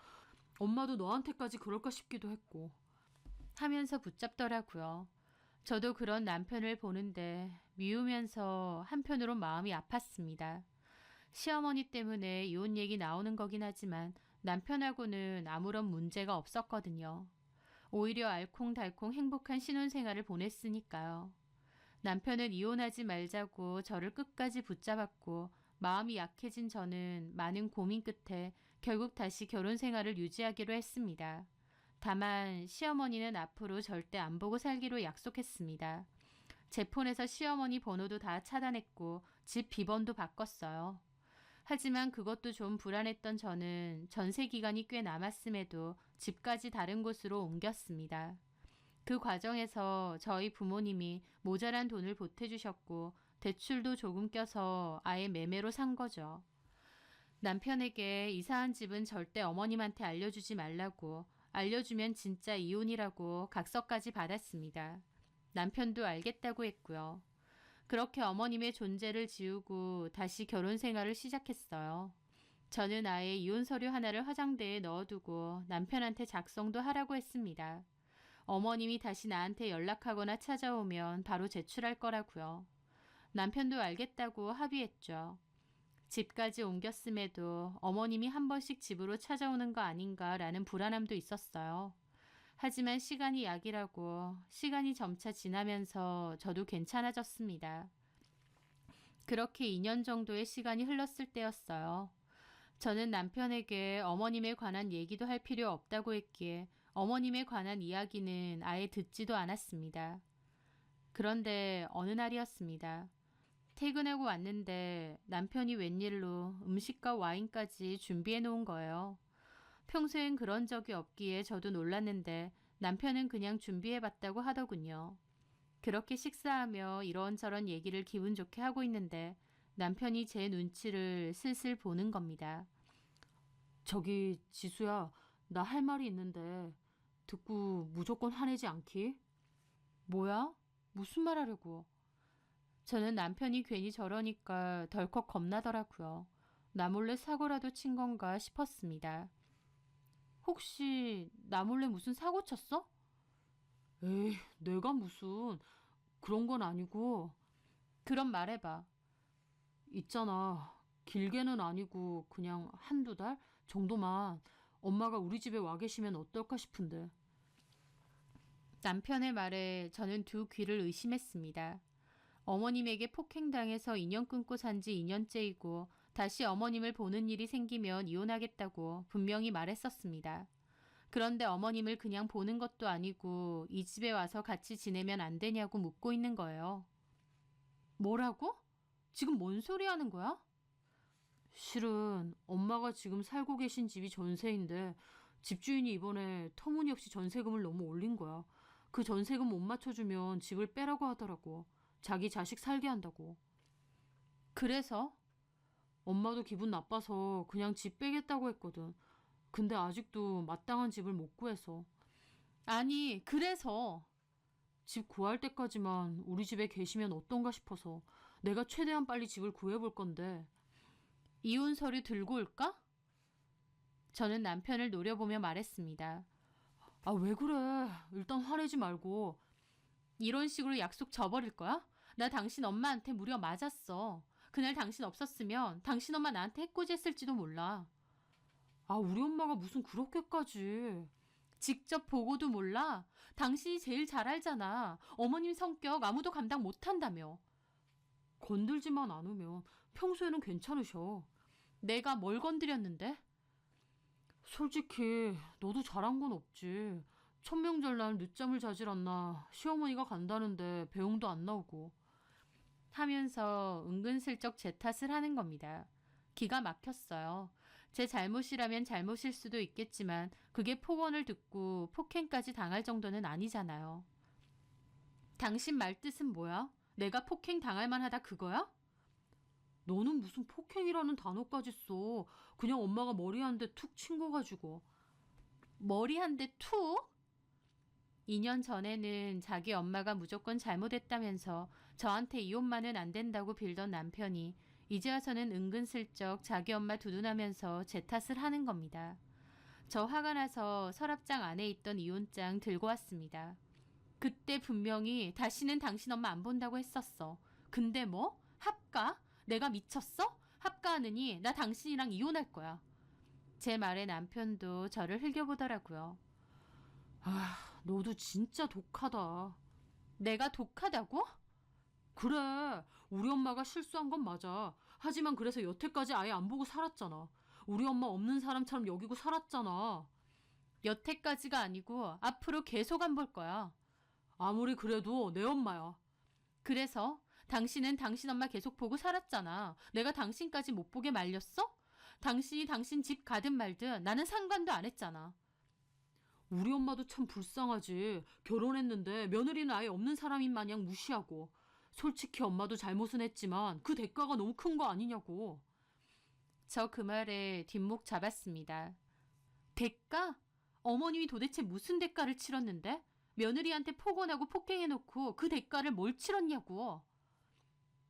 엄마도 너한테까지 그럴까 싶기도 했고. 하면서 붙잡더라고요. 저도 그런 남편을 보는데 미우면서 한편으론 마음이 아팠습니다. 시어머니 때문에 이혼 얘기 나오는 거긴 하지만 남편하고는 아무런 문제가 없었거든요. 오히려 알콩달콩 행복한 신혼생활을 보냈으니까요. 남편은 이혼하지 말자고 저를 끝까지 붙잡았고 마음이 약해진 저는 많은 고민 끝에 결국 다시 결혼 생활을 유지하기로 했습니다. 다만 시어머니는 앞으로 절대 안 보고 살기로 약속했습니다. 제 폰에서 시어머니 번호도 다 차단했고 집 비번도 바꿨어요. 하지만 그것도 좀 불안했던 저는 전세 기간이 꽤 남았음에도 집까지 다른 곳으로 옮겼습니다. 그 과정에서 저희 부모님이 모자란 돈을 보태주셨고 대출도 조금 껴서 아예 매매로 산 거죠. 남편에게 이사한 집은 절대 어머님한테 알려주지 말라고 알려주면 진짜 이혼이라고 각서까지 받았습니다. 남편도 알겠다고 했고요. 그렇게 어머님의 존재를 지우고 다시 결혼 생활을 시작했어요. 저는 아예 이혼 서류 하나를 화장대에 넣어두고 남편한테 작성도 하라고 했습니다. 어머님이 다시 나한테 연락하거나 찾아오면 바로 제출할 거라고요. 남편도 알겠다고 합의했죠. 집까지 옮겼음에도 어머님이 한 번씩 집으로 찾아오는 거 아닌가라는 불안함도 있었어요. 하지만 시간이 약이라고 시간이 점차 지나면서 저도 괜찮아졌습니다. 그렇게 2년 정도의 시간이 흘렀을 때였어요. 저는 남편에게 어머님에 관한 얘기도 할 필요 없다고 했기에 어머님에 관한 이야기는 아예 듣지도 않았습니다. 그런데 어느 날이었습니다. 퇴근하고 왔는데 남편이 웬일로 음식과 와인까지 준비해 놓은 거예요. 평소엔 그런 적이 없기에 저도 놀랐는데 남편은 그냥 준비해 봤다고 하더군요. 그렇게 식사하며 이런저런 얘기를 기분 좋게 하고 있는데 남편이 제 눈치를 슬슬 보는 겁니다. 저기 지수야, 나 할 말이 있는데 듣고 무조건 화내지 않기? 뭐야? 무슨 말 하려고? 저는 남편이 괜히 저러니까 덜컥 겁나더라고요. 나 몰래 사고라도 친 건가 싶었습니다. 혹시 나 몰래 무슨 사고 쳤어? 에이, 내가 무슨. 그런 건 아니고. 그럼 말해봐. 있잖아. 길게는 아니고 그냥 한두 달 정도만 엄마가 우리 집에 와 계시면 어떨까 싶은데. 남편의 말에 저는 두 귀를 의심했습니다. 어머님에게 폭행당해서 인연 끊고 산 지 2년째이고 다시 어머님을 보는 일이 생기면 이혼하겠다고 분명히 말했었습니다. 그런데 어머님을 그냥 보는 것도 아니고 이 집에 와서 같이 지내면 안 되냐고 묻고 있는 거예요. 뭐라고? 지금 뭔 소리 하는 거야? 실은 엄마가 지금 살고 계신 집이 전세인데 집주인이 이번에 터무니없이 전세금을 너무 올린 거야. 그 전세금 못 맞춰주면 집을 빼라고 하더라고. 자기 자식 살게 한다고. 그래서? 엄마도 기분 나빠서 그냥 집 빼겠다고 했거든. 근데 아직도 마땅한 집을 못 구해서. 아니, 그래서. 집 구할 때까지만 우리 집에 계시면 어떤가 싶어서 내가 최대한 빨리 집을 구해볼 건데. 이혼 서류 들고 올까? 저는 남편을 노려보며 말했습니다. 아, 왜 그래? 일단 화내지 말고. 이런 식으로 약속 저버릴 거야? 나 당신 엄마한테 무려 맞았어. 그날 당신 없었으면 당신 엄마 나한테 해코지 했을지도 몰라. 아, 우리 엄마가 무슨 그렇게까지. 직접 보고도 몰라? 당신이 제일 잘 알잖아. 어머님 성격 아무도 감당 못한다며. 건들지만 않으면 평소에는 괜찮으셔. 내가 뭘 건드렸는데? 솔직히 너도 잘한 건 없지. 천명절날 늦잠을 자질 않나 시어머니가 간다는데 배웅도 안 나오고. 하면서 은근슬쩍 제 탓을 하는 겁니다. 기가 막혔어요. 제 잘못이라면 잘못일 수도 있겠지만 그게 폭언을 듣고 폭행까지 당할 정도는 아니잖아요. 당신 말뜻은 뭐야? 내가 폭행 당할 만하다 그거야? 너는 무슨 폭행이라는 단어까지 써. 그냥 엄마가 머리 한 대 툭 친 거 가지고. 머리 한 대 툭? 2년 전에는 자기 엄마가 무조건 잘못했다면서 저한테 이혼만은 안 된다고 빌던 남편이 이제 와서는 은근슬쩍 자기 엄마 두둔하면서 제 탓을 하는 겁니다. 저 화가 나서 서랍장 안에 있던 이혼장 들고 왔습니다. 그때 분명히 다시는 당신 엄마 안 본다고 했었어. 근데 뭐? 합가? 내가 미쳤어? 합가하느니 나 당신이랑 이혼할 거야. 제 말에 남편도 저를 흘겨보더라고요. 아, 너도 진짜 독하다. 내가 독하다고? 그래, 우리 엄마가 실수한 건 맞아. 하지만 그래서 여태까지 아예 안 보고 살았잖아. 우리 엄마 없는 사람처럼 여기고 살았잖아. 여태까지가 아니고 앞으로 계속 안 볼 거야. 아무리 그래도 내 엄마야. 그래서 당신은 당신 엄마 계속 보고 살았잖아. 내가 당신까지 못 보게 말렸어? 당신이 당신 집 가든 말든 나는 상관도 안 했잖아. 우리 엄마도 참 불쌍하지. 결혼했는데 며느리는 아예 없는 사람인 마냥 무시하고. 솔직히 엄마도 잘못은 했지만 그 대가가 너무 큰 거 아니냐고. 저 그 말에 뒷목 잡았습니다. 대가? 어머님이 도대체 무슨 대가를 치렀는데? 며느리한테 폭언하고 폭행해놓고 그 대가를 뭘 치렀냐고.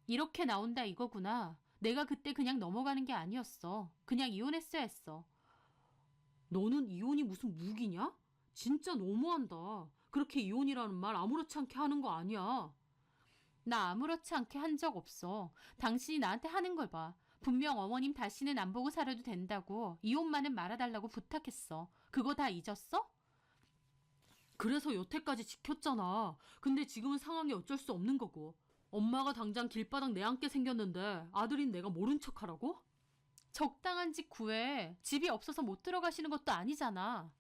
이렇게 나온다 이거구나. 내가 그때 그냥 넘어가는 게 아니었어. 그냥 이혼했어야 했어. 너는 이혼이 무슨 무기냐? 진짜 너무한다. 그렇게 이혼이라는 말 아무렇지 않게 하는 거 아니야. 나 아무렇지 않게 한 적 없어. 당신이 나한테 하는 걸 봐. 분명 어머님 다시는 안 보고 살아도 된다고 이혼만은 말아달라고 부탁했어. 그거 다 잊었어? 그래서 여태까지 지켰잖아. 근데 지금은 상황이 어쩔 수 없는 거고. 엄마가 당장 길바닥 내앉게 생겼는데 아들인 내가 모른 척하라고? 적당한 집 구해. 집이 없어서 못 들어가시는 것도 아니잖아.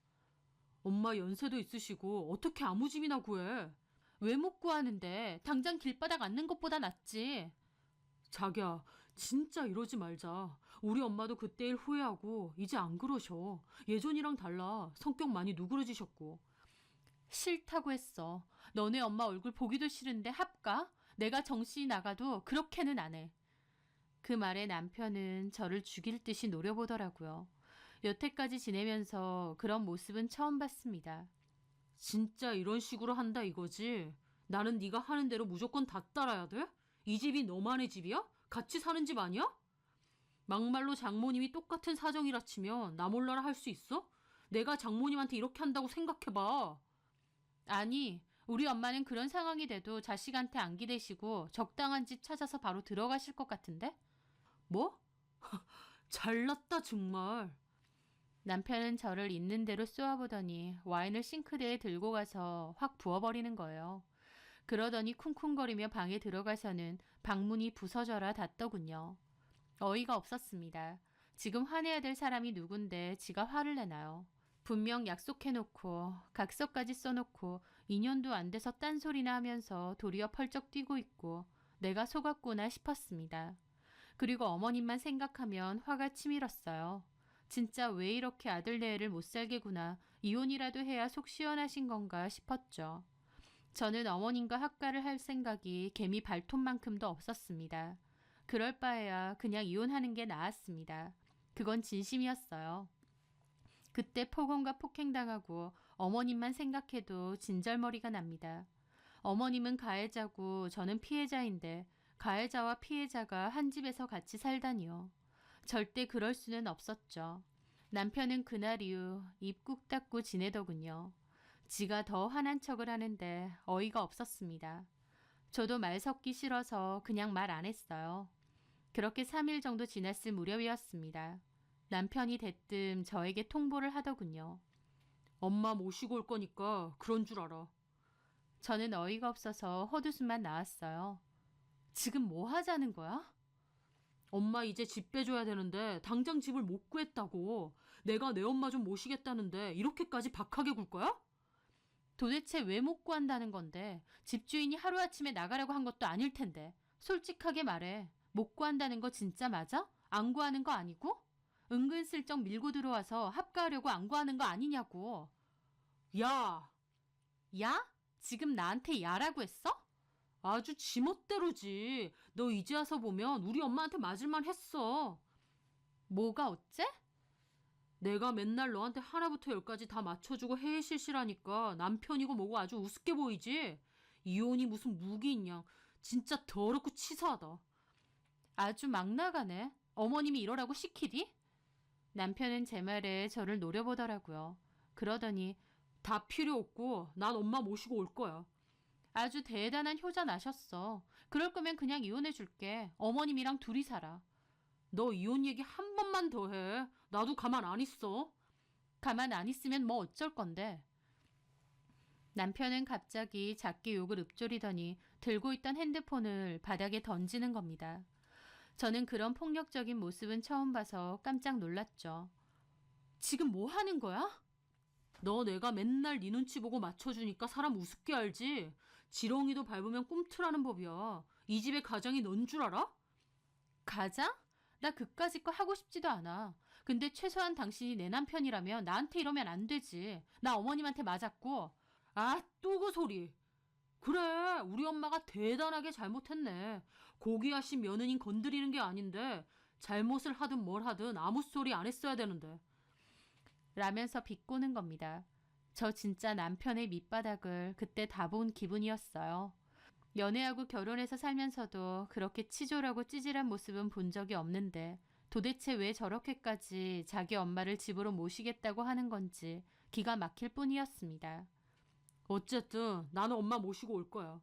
엄마 연세도 있으시고 어떻게 아무 집이나 구해. 왜 못 구하는데? 당장 길바닥 앉는 것보다 낫지. 자기야, 진짜 이러지 말자. 우리 엄마도 그때 일 후회하고 이제 안 그러셔. 예전이랑 달라. 성격 많이 누그러지셨고. 싫다고 했어. 너네 엄마 얼굴 보기도 싫은데 합가? 내가 정신이 나가도 그렇게는 안 해. 그 말에 남편은 저를 죽일 듯이 노려보더라고요. 여태까지 지내면서 그런 모습은 처음 봤습니다. 진짜 이런 식으로 한다 이거지? 나는 네가 하는 대로 무조건 다 따라야 돼? 이 집이 너만의 집이야? 같이 사는 집 아니야? 막말로 장모님이 똑같은 사정이라 치면 나 몰라라 할 수 있어? 내가 장모님한테 이렇게 한다고 생각해봐. 아니, 우리 엄마는 그런 상황이 돼도 자식한테 안 기대시고 적당한 집 찾아서 바로 들어가실 것 같은데? 뭐? 잘났다 정말. 남편은 저를 있는 대로 쏘아보더니 와인을 싱크대에 들고 가서 확 부어버리는 거예요. 그러더니 쿵쿵거리며 방에 들어가서는 방문이 부서져라 닿더군요. 어이가 없었습니다. 지금 화내야 될 사람이 누군데 지가 화를 내나요? 분명 약속해놓고 각서까지 써놓고 2년도 안 돼서 딴소리나 하면서 도리어 펄쩍 뛰고 있고 내가 속았구나 싶었습니다. 그리고 어머님만 생각하면 화가 치밀었어요. 진짜 왜 이렇게 아들네 애를 못 살게구나. 이혼이라도 해야 속 시원하신 건가 싶었죠. 저는 어머님과 합가를 할 생각이 개미 발톱만큼도 없었습니다. 그럴 바에야 그냥 이혼하는 게 나았습니다. 그건 진심이었어요. 그때 폭언과 폭행당하고 어머님만 생각해도 진절머리가 납니다. 어머님은 가해자고 저는 피해자인데 가해자와 피해자가 한 집에서 같이 살다니요. 절대 그럴 수는 없었죠. 남편은 그날 이후 입 꾹 닫고 지내더군요. 지가 더 화난 척을 하는데 어이가 없었습니다. 저도 말 섞기 싫어서 그냥 말 안 했어요. 그렇게 3일 정도 지났을 무렵이었습니다. 남편이 대뜸 저에게 통보를 하더군요. 엄마 모시고 올 거니까 그런 줄 알아. 저는 어이가 없어서 헛웃음만 나왔어요. 지금 뭐 하자는 거야? 엄마 이제 집 빼줘야 되는데 당장 집을 못 구했다고. 내가 내 엄마 좀 모시겠다는데 이렇게까지 박하게 굴 거야? 도대체 왜 못 구한다는 건데 집주인이 하루아침에 나가라고 한 것도 아닐 텐데 솔직하게 말해. 못 구한다는 거 진짜 맞아? 안 구하는 거 아니고? 은근슬쩍 밀고 들어와서 합가하려고 안 구하는 거 아니냐고. 야, 야? 지금 나한테 야라고 했어? 아주 지멋대로지. 너 이제 와서 보면 우리 엄마한테 맞을만 했어. 뭐가 어째? 내가 맨날 너한테 하나부터 열까지 다 맞춰주고 해실실하니까 남편이고 뭐고 아주 우습게 보이지? 이혼이 무슨 무기인양. 진짜 더럽고 치사하다. 아주 막 나가네. 어머님이 이러라고 시키디? 남편은 제 말에 저를 노려보더라고요. 그러더니 다 필요 없고 난 엄마 모시고 올 거야. 아주 대단한 효자 나셨어. 그럴 거면 그냥 이혼해 줄게. 어머님이랑 둘이 살아. 너 이혼 얘기 한 번만 더 해. 나도 가만 안 있어. 가만 안 있으면 뭐 어쩔 건데. 남편은 갑자기 작게 욕을 읊조리더니 들고 있던 핸드폰을 바닥에 던지는 겁니다. 저는 그런 폭력적인 모습은 처음 봐서 깜짝 놀랐죠. 지금 뭐 하는 거야? 너 내가 맨날 네 눈치 보고 맞춰주니까 사람 우습게 알지? 지렁이도 밟으면 꿈틀하는 법이야. 이 집의 가장이 넌 줄 알아? 가장? 나 그까짓 거 하고 싶지도 않아. 근데 최소한 당신이 내 남편이라면 나한테 이러면 안 되지. 나 어머님한테 맞았고. 아, 또 그 소리. 그래, 우리 엄마가 대단하게 잘못했네. 고귀하신 며느님 건드리는 게 아닌데 잘못을 하든 뭘 하든 아무 소리 안 했어야 되는데. 라면서 비꼬는 겁니다. 저 진짜 남편의 밑바닥을 그때 다 본 기분이었어요. 연애하고 결혼해서 살면서도 그렇게 치졸하고 찌질한 모습은 본 적이 없는데 도대체 왜 저렇게까지 자기 엄마를 집으로 모시겠다고 하는 건지 기가 막힐 뿐이었습니다. 어쨌든 나는 엄마 모시고 올 거야.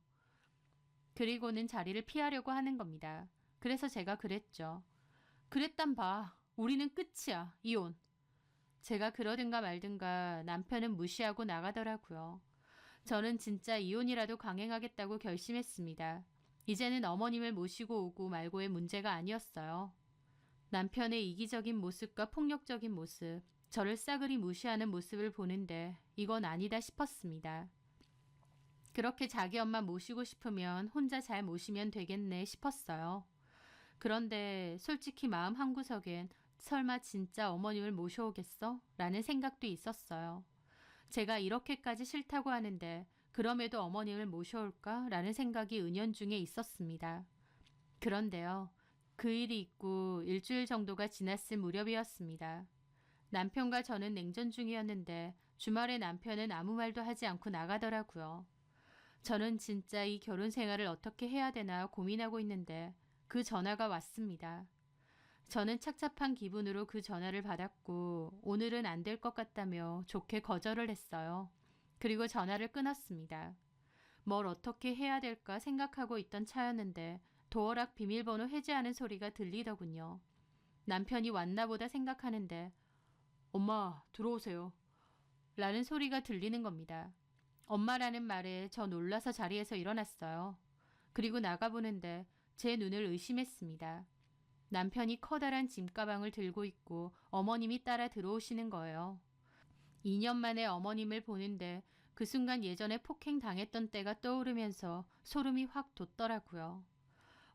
그리고는 자리를 피하려고 하는 겁니다. 그래서 제가 그랬죠. 그랬단 봐. 우리는 끝이야. 이혼. 제가 그러든가 말든가 남편은 무시하고 나가더라고요. 저는 진짜 이혼이라도 강행하겠다고 결심했습니다. 이제는 어머님을 모시고 오고 말고의 문제가 아니었어요. 남편의 이기적인 모습과 폭력적인 모습, 저를 싸그리 무시하는 모습을 보는데 이건 아니다 싶었습니다. 그렇게 자기 엄마 모시고 싶으면 혼자 잘 모시면 되겠네 싶었어요. 그런데 솔직히 마음 한구석엔 설마 진짜 어머님을 모셔오겠어? 라는 생각도 있었어요. 제가 이렇게까지 싫다고 하는데 그럼에도 어머님을 모셔올까? 라는 생각이 은연중에 있었습니다. 그런데요. 그 일이 있고 일주일 정도가 지났을 무렵이었습니다. 남편과 저는 냉전 중이었는데 주말에 남편은 아무 말도 하지 않고 나가더라고요. 저는 진짜 이 결혼 생활을 어떻게 해야 되나 고민하고 있는데 그 전화가 왔습니다. 저는 착잡한 기분으로 그 전화를 받았고 오늘은 안 될 것 같다며 좋게 거절을 했어요. 그리고 전화를 끊었습니다. 뭘 어떻게 해야 될까 생각하고 있던 차였는데 도어락 비밀번호 해제하는 소리가 들리더군요. 남편이 왔나 보다 생각하는데 엄마, 들어오세요. 라는 소리가 들리는 겁니다. 엄마라는 말에 저 놀라서 자리에서 일어났어요. 그리고 나가보는데 제 눈을 의심했습니다. 남편이 커다란 짐가방을 들고 있고 어머님이 따라 들어오시는 거예요. 2년 만에 어머님을 보는데 그 순간 예전에 폭행당했던 때가 떠오르면서 소름이 확 돋더라고요.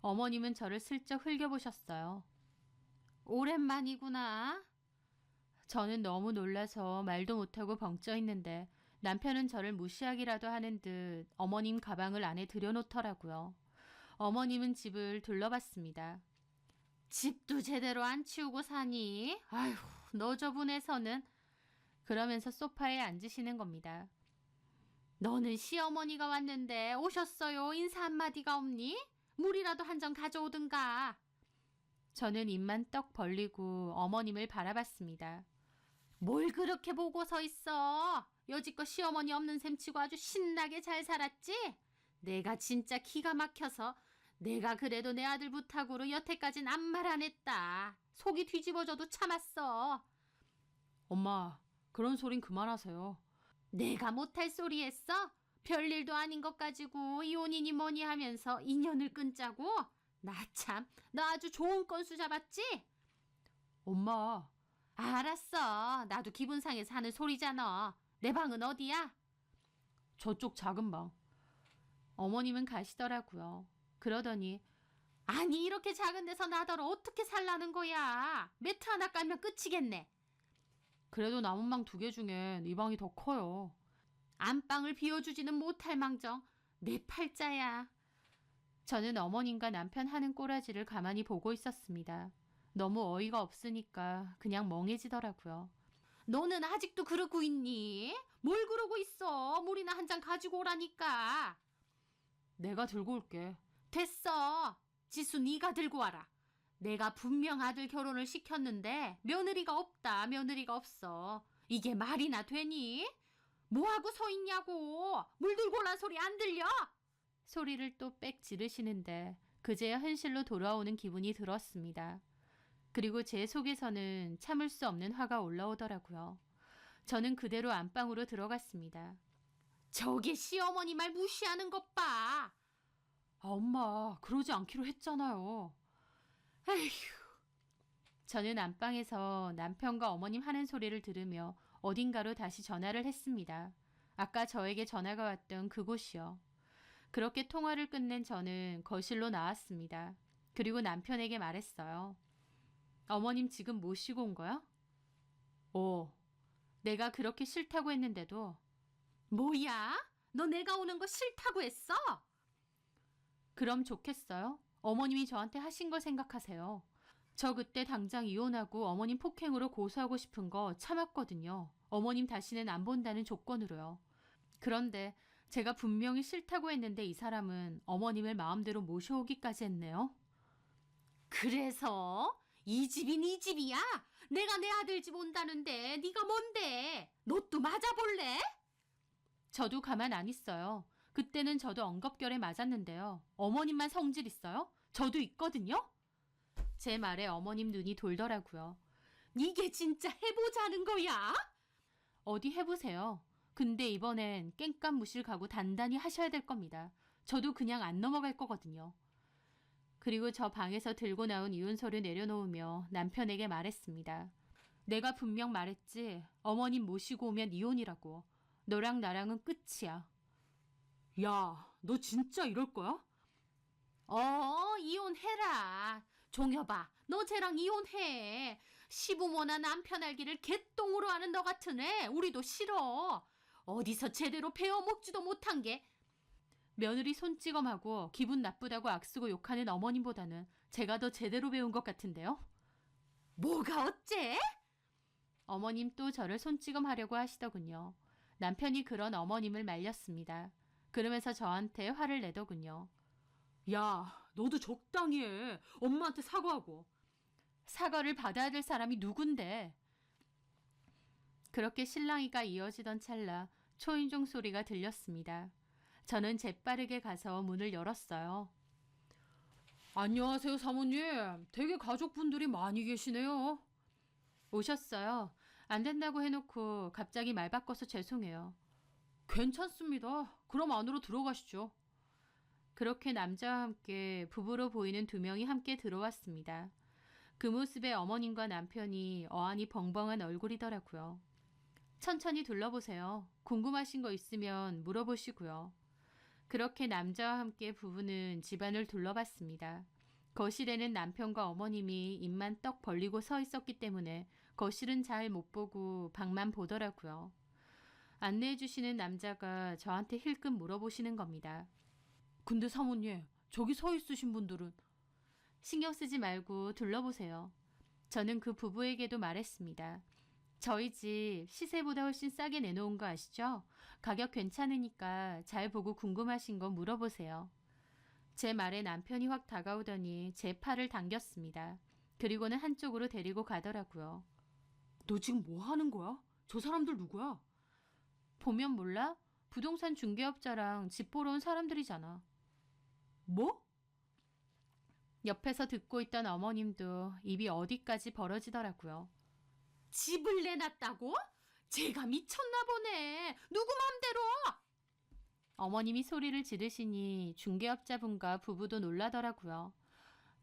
어머님은 저를 슬쩍 흘겨보셨어요. 오랜만이구나. 저는 너무 놀라서 말도 못하고 벙쪄 있는데 남편은 저를 무시하기라도 하는 듯 어머님 가방을 안에 들여놓더라고요. 어머님은 집을 둘러봤습니다. 집도 제대로 안 치우고 사니? 아휴, 너 저분에서는. 그러면서 소파에 앉으시는 겁니다. 너는 시어머니가 왔는데 오셨어요. 인사 한마디가 없니? 물이라도 한 잔 가져오든가. 저는 입만 떡 벌리고 어머님을 바라봤습니다. 뭘 그렇게 보고 서 있어? 여지껏 시어머니 없는 셈 치고 아주 신나게 잘 살았지? 내가 진짜 기가 막혀서 내가 그래도 내 아들 부탁으로 여태까진 아무 말 안 했다. 속이 뒤집어져도 참았어. 엄마, 그런 소린 그만하세요. 내가 못할 소리 했어? 별일도 아닌 것 가지고 이혼이니 뭐니 하면서 인연을 끊자고? 나 참, 너 아주 좋은 건수 잡았지? 엄마, 알았어. 나도 기분 상해서 하는 소리잖아. 내 방은 어디야? 저쪽 작은 방. 어머님은 가시더라고요. 그러더니 아니 이렇게 작은 데서 나더러 어떻게 살라는 거야. 매트 하나 깔면 끝이겠네. 그래도 남은 방 2개 중엔 이 방이 더 커요. 안방을 비워주지는 못할 망정 내 팔자야. 저는 어머님과 남편 하는 꼬라지를 가만히 보고 있었습니다. 너무 어이가 없으니까 그냥 멍해지더라고요. 너는 아직도 그러고 있니? 뭘 그러고 있어? 물이나 한 잔 가지고 오라니까. 내가 들고 올게. 됐어. 지수 네가 들고 와라. 내가 분명 아들 결혼을 시켰는데 며느리가 없다. 며느리가 없어. 이게 말이나 되니? 뭐하고 서 있냐고. 물 들고 오란 소리 안 들려? 소리를 또 빽 지르시는데 그제야 현실로 돌아오는 기분이 들었습니다. 그리고 제 속에서는 참을 수 없는 화가 올라오더라고요. 저는 그대로 안방으로 들어갔습니다. 저게 시어머니 말 무시하는 것 봐. 아, 엄마, 그러지 않기로 했잖아요. 에휴. 저는 안방에서 남편과 어머님 하는 소리를 들으며 어딘가로 다시 전화를 했습니다. 아까 저에게 전화가 왔던 그곳이요. 그렇게 통화를 끝낸 저는 거실로 나왔습니다. 그리고 남편에게 말했어요. 어머님 지금 모시고 온 거야? 내가 그렇게 싫다고 했는데도. 뭐야? 너 내가 오는 거 싫다고 했어? 그럼 좋겠어요. 어머님이 저한테 하신 거 생각하세요. 저 그때 당장 이혼하고 어머님 폭행으로 고소하고 싶은 거 참았거든요. 어머님 다시는 안 본다는 조건으로요. 그런데 제가 분명히 싫다고 했는데 이 사람은 어머님을 마음대로 모셔오기까지 했네요. 그래서 이 집이 네 집이야? 내가 내 아들 집 온다는데 네가 뭔데? 너 또 맞아볼래? 저도 가만 안 있어요. 그때는 저도 엉겁결에 맞았는데요. 어머님만 성질 있어요? 저도 있거든요. 제 말에 어머님 눈이 돌더라고요. 이게 진짜 해보자는 거야? 어디 해보세요. 근데 이번엔 깽판 무실 가고 단단히 하셔야 될 겁니다. 저도 그냥 안 넘어갈 거거든요. 그리고 저 방에서 들고 나온 이혼서를 내려놓으며 남편에게 말했습니다. 내가 분명 말했지. 어머님 모시고 오면 이혼이라고. 너랑 나랑은 끝이야. 야, 너 진짜 이럴 거야? 이혼해라. 종여봐, 너 쟤랑 이혼해. 시부모나 남편 알기를 개똥으로 하는 너 같은 애 우리도 싫어. 어디서 제대로 배워먹지도 못한 게. 며느리 손찌검하고 기분 나쁘다고 악쓰고 욕하는 어머님보다는 제가 더 제대로 배운 것 같은데요. 뭐가 어째? 어머님 또 저를 손찌검하려고 하시더군요. 남편이 그런 어머님을 말렸습니다. 그러면서 저한테 화를 내더군요. 야, 너도 적당히 해. 엄마한테 사과하고. 사과를 받아야 될 사람이 누군데. 그렇게 실랑이가 이어지던 찰나 초인종 소리가 들렸습니다. 저는 재빠르게 가서 문을 열었어요. 안녕하세요, 사모님. 되게 가족분들이 많이 계시네요. 오셨어요. 안 된다고 해놓고 갑자기 말 바꿔서 죄송해요. 괜찮습니다. 그럼 안으로 들어가시죠. 그렇게 남자와 함께 부부로 보이는 2명이 함께 들어왔습니다. 그 모습에 어머님과 남편이 어안이 벙벙한 얼굴이더라고요. 천천히 둘러보세요. 궁금하신 거 있으면 물어보시고요. 그렇게 남자와 함께 부부는 집안을 둘러봤습니다. 거실에는 남편과 어머님이 입만 떡 벌리고 서 있었기 때문에 거실은 잘 못 보고 방만 보더라고요. 안내해 주시는 남자가 저한테 힐끔 물어보시는 겁니다. 근데 사모님, 저기 서 있으신 분들은 신경 쓰지 말고 둘러보세요. 저는 그 부부에게도 말했습니다. 저희 집 시세보다 훨씬 싸게 내놓은 거 아시죠? 가격 괜찮으니까 잘 보고 궁금하신 거 물어보세요. 제 말에 남편이 확 다가오더니 제 팔을 당겼습니다. 그리고는 한쪽으로 데리고 가더라고요. 너 지금 뭐 하는 거야? 저 사람들 누구야? 보면 몰라? 부동산 중개업자랑 집 보러 온 사람들이잖아. 뭐? 옆에서 듣고 있던 어머님도 입이 어디까지 벌어지더라고요. 집을 내놨다고? 제가 미쳤나 보네. 누구 맘대로? 어머님이 소리를 지르시니 중개업자분과 부부도 놀라더라고요.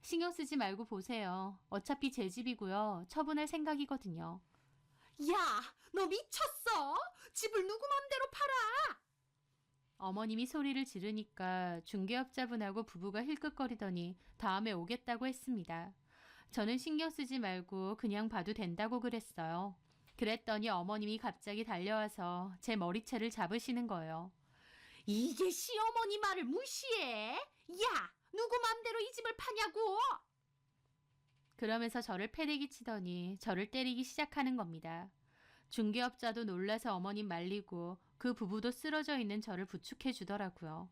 신경 쓰지 말고 보세요. 어차피 제 집이고요. 처분할 생각이거든요. 야, 너 미쳤어? 집을 누구 맘대로 팔아? 어머님이 소리를 지르니까 중개업자분하고 부부가 힐끗거리더니 다음에 오겠다고 했습니다. 저는 신경 쓰지 말고 그냥 봐도 된다고 그랬어요. 그랬더니 어머님이 갑자기 달려와서 제 머리채를 잡으시는 거예요. 이게 시어머니 말을 무시해? 야, 누구 맘대로 이 집을 파냐고? 그러면서 저를 패대기 치더니 저를 때리기 시작하는 겁니다. 중개업자도 놀라서 어머님 말리고 그 부부도 쓰러져 있는 저를 부축해 주더라고요.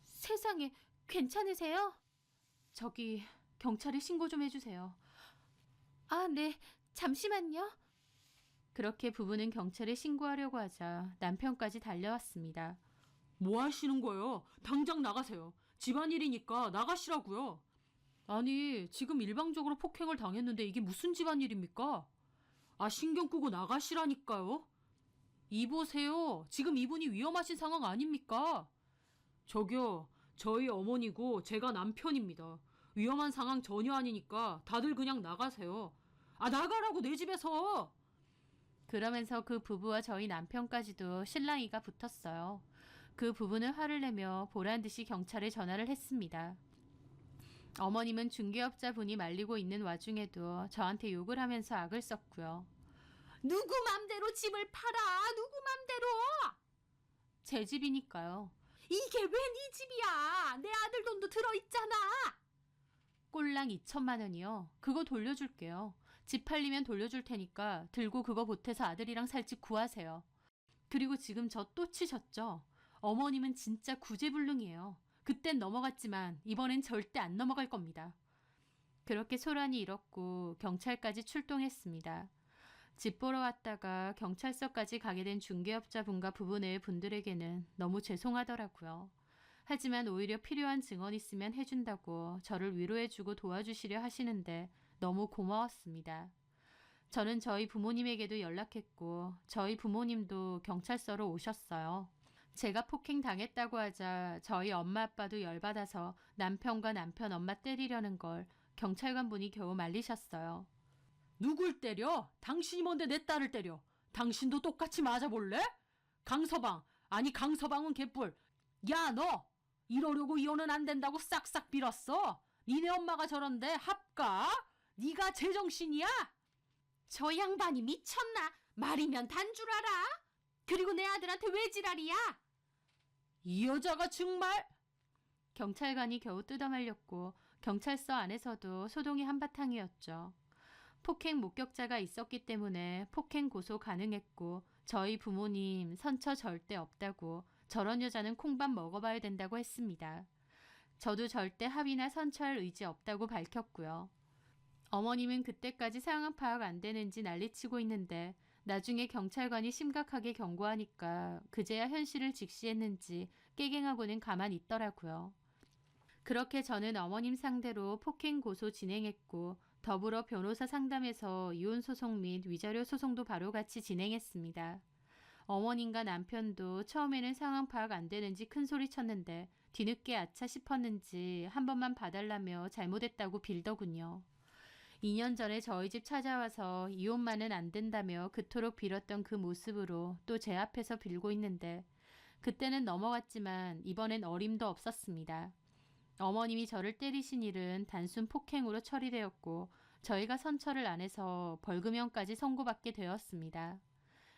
세상에, 괜찮으세요? 저기 경찰에 신고 좀 해주세요. 아, 네, 잠시만요. 그렇게 부부는 경찰에 신고하려고 하자 남편까지 달려왔습니다. 뭐 하시는 거예요? 당장 나가세요. 집안일이니까 나가시라고요. 아니, 지금 일방적으로 폭행을 당했는데 이게 무슨 집안일입니까? 아, 신경 끄고 나가시라니까요. 이보세요. 지금 이분이 위험하신 상황 아닙니까? 저기요, 저희 어머니고 제가 남편입니다. 위험한 상황 전혀 아니니까 다들 그냥 나가세요. 아, 나가라고 내 집에서! 그러면서 그 부부와 저희 남편까지도 실랑이가 붙었어요. 그 부부는 화를 내며 보란 듯이 경찰에 전화를 했습니다. 어머님은 중개업자분이 말리고 있는 와중에도 저한테 욕을 하면서 악을 썼고요. 누구 맘대로 집을 팔아? 누구 맘대로? 제 집이니까요. 이게 왜 네 집이야? 내 아들 돈도 들어있잖아. 꼴랑 2천만 원이요. 그거 돌려줄게요. 집 팔리면 돌려줄 테니까 들고 그거 보태서 아들이랑 살 집 구하세요. 그리고 지금 저 또 치셨죠? 어머님은 진짜 구제불능이에요. 그땐 넘어갔지만 이번엔 절대 안 넘어갈 겁니다. 그렇게 소란이 일었고 경찰까지 출동했습니다. 집 보러 왔다가 경찰서까지 가게 된 중개업자분과 부부 내 분들에게는 너무 죄송하더라고요. 하지만 오히려 필요한 증언 있으면 해준다고 저를 위로해주고 도와주시려 하시는데 너무 고마웠습니다. 저는 저희 부모님에게도 연락했고 저희 부모님도 경찰서로 오셨어요. 제가 폭행당했다고 하자 저희 엄마 아빠도 열받아서 남편과 남편 엄마 때리려는 걸 경찰관분이 겨우 말리셨어요. 누굴 때려? 당신이 뭔데 내 딸을 때려? 당신도 똑같이 맞아볼래? 강서방, 아니 강서방은 개뿔. 야, 너! 이러려고 이혼은 안 된다고 싹싹 빌었어? 니네 엄마가 저런데 합가? 네가 제정신이야? 저 양반이 미쳤나? 말이면 단 줄 알아? 그리고 내 아들한테 왜 지랄이야? 이 여자가 정말... 경찰관이 겨우 뜯어말렸고 경찰서 안에서도 소동이 한바탕이었죠. 폭행 목격자가 있었기 때문에 폭행 고소 가능했고 저희 부모님 선처 절대 없다고 저런 여자는 콩밥 먹어봐야 된다고 했습니다. 저도 절대 합의나 선처할 의지 없다고 밝혔고요. 어머님은 그때까지 상황 파악 안 되는지 난리치고 있는데 나중에 경찰관이 심각하게 경고하니까 그제야 현실을 직시했는지 깨갱하고는 가만히 있더라고요. 그렇게 저는 어머님 상대로 폭행 고소 진행했고 더불어 변호사 상담해서 이혼 소송 및 위자료 소송도 바로 같이 진행했습니다. 어머님과 남편도 처음에는 상황 파악 안 되는지 큰 소리 쳤는데 뒤늦게 아차 싶었는지 한 번만 봐달라며 잘못했다고 빌더군요. 2년 전에 저희 집 찾아와서 이혼만은 안 된다며 그토록 빌었던 그 모습으로 또 제 앞에서 빌고 있는데 그때는 넘어갔지만 이번엔 어림도 없었습니다. 어머님이 저를 때리신 일은 단순 폭행으로 처리되었고 저희가 선처를 안 해서 벌금형까지 선고받게 되었습니다.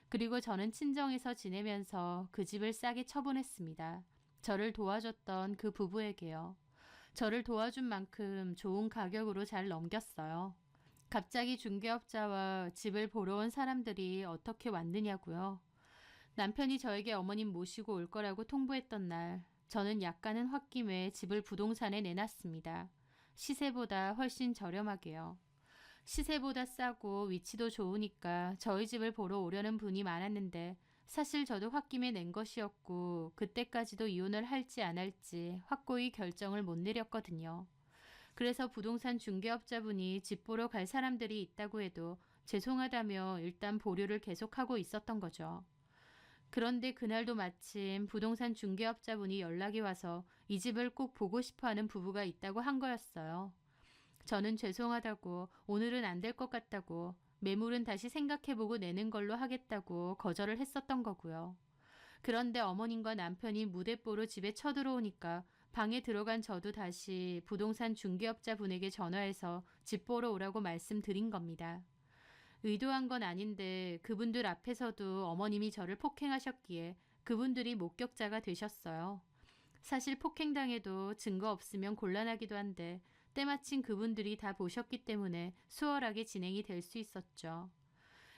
그리고 저는 친정에서 지내면서 그 집을 싸게 처분했습니다. 저를 도와줬던 그 부부에게요. 저를 도와준 만큼 좋은 가격으로 잘 넘겼어요. 갑자기 중개업자와 집을 보러 온 사람들이 어떻게 왔느냐고요. 남편이 저에게 어머님 모시고 올 거라고 통보했던 날, 저는 약간은 홧김에 집을 부동산에 내놨습니다. 시세보다 훨씬 저렴하게요. 시세보다 싸고 위치도 좋으니까 저희 집을 보러 오려는 분이 많았는데 사실 저도 홧김에 낸 것이었고 그때까지도 이혼을 할지 안 할지 확고히 결정을 못 내렸거든요. 그래서 부동산 중개업자분이 집 보러 갈 사람들이 있다고 해도 죄송하다며 일단 보류를 계속하고 있었던 거죠. 그런데 그날도 마침 부동산 중개업자분이 연락이 와서 이 집을 꼭 보고 싶어하는 부부가 있다고 한 거였어요. 저는 죄송하다고 오늘은 안 될 것 같다고 매물은 다시 생각해보고 내는 걸로 하겠다고 거절을 했었던 거고요. 그런데 어머님과 남편이 무대뽀로 집에 쳐들어오니까 방에 들어간 저도 다시 부동산 중개업자 분에게 전화해서 집 보러 오라고 말씀드린 겁니다. 의도한 건 아닌데 그분들 앞에서도 어머님이 저를 폭행하셨기에 그분들이 목격자가 되셨어요. 사실 폭행당해도 증거 없으면 곤란하기도 한데 때마침 그분들이 다 보셨기 때문에 수월하게 진행이 될 수 있었죠.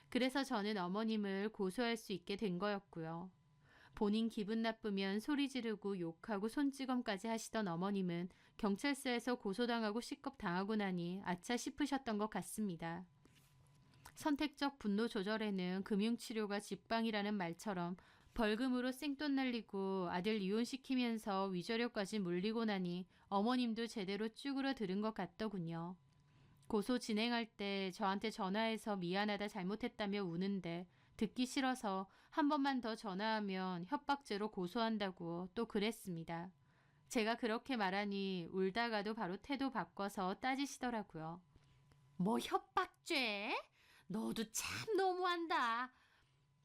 그래서 저는 어머님을 고소할 수 있게 된 거였고요. 본인 기분 나쁘면 소리 지르고 욕하고 손찌검까지 하시던 어머님은 경찰서에서 고소당하고 시겁 당하고 나니 아차 싶으셨던 것 같습니다. 선택적 분노 조절에는 금융치료가 직방이라는 말처럼 벌금으로 생돈 날리고 아들 이혼시키면서 위자료까지 물리고 나니 어머님도 제대로 쭈그러들은 것 같더군요. 고소 진행할 때 저한테 전화해서 미안하다 잘못했다며 우는데 듣기 싫어서 한 번만 더 전화하면 협박죄로 고소한다고 또 그랬습니다. 제가 그렇게 말하니 울다가도 바로 태도 바꿔서 따지시더라고요. 뭐 협박죄? 너도 참 너무한다.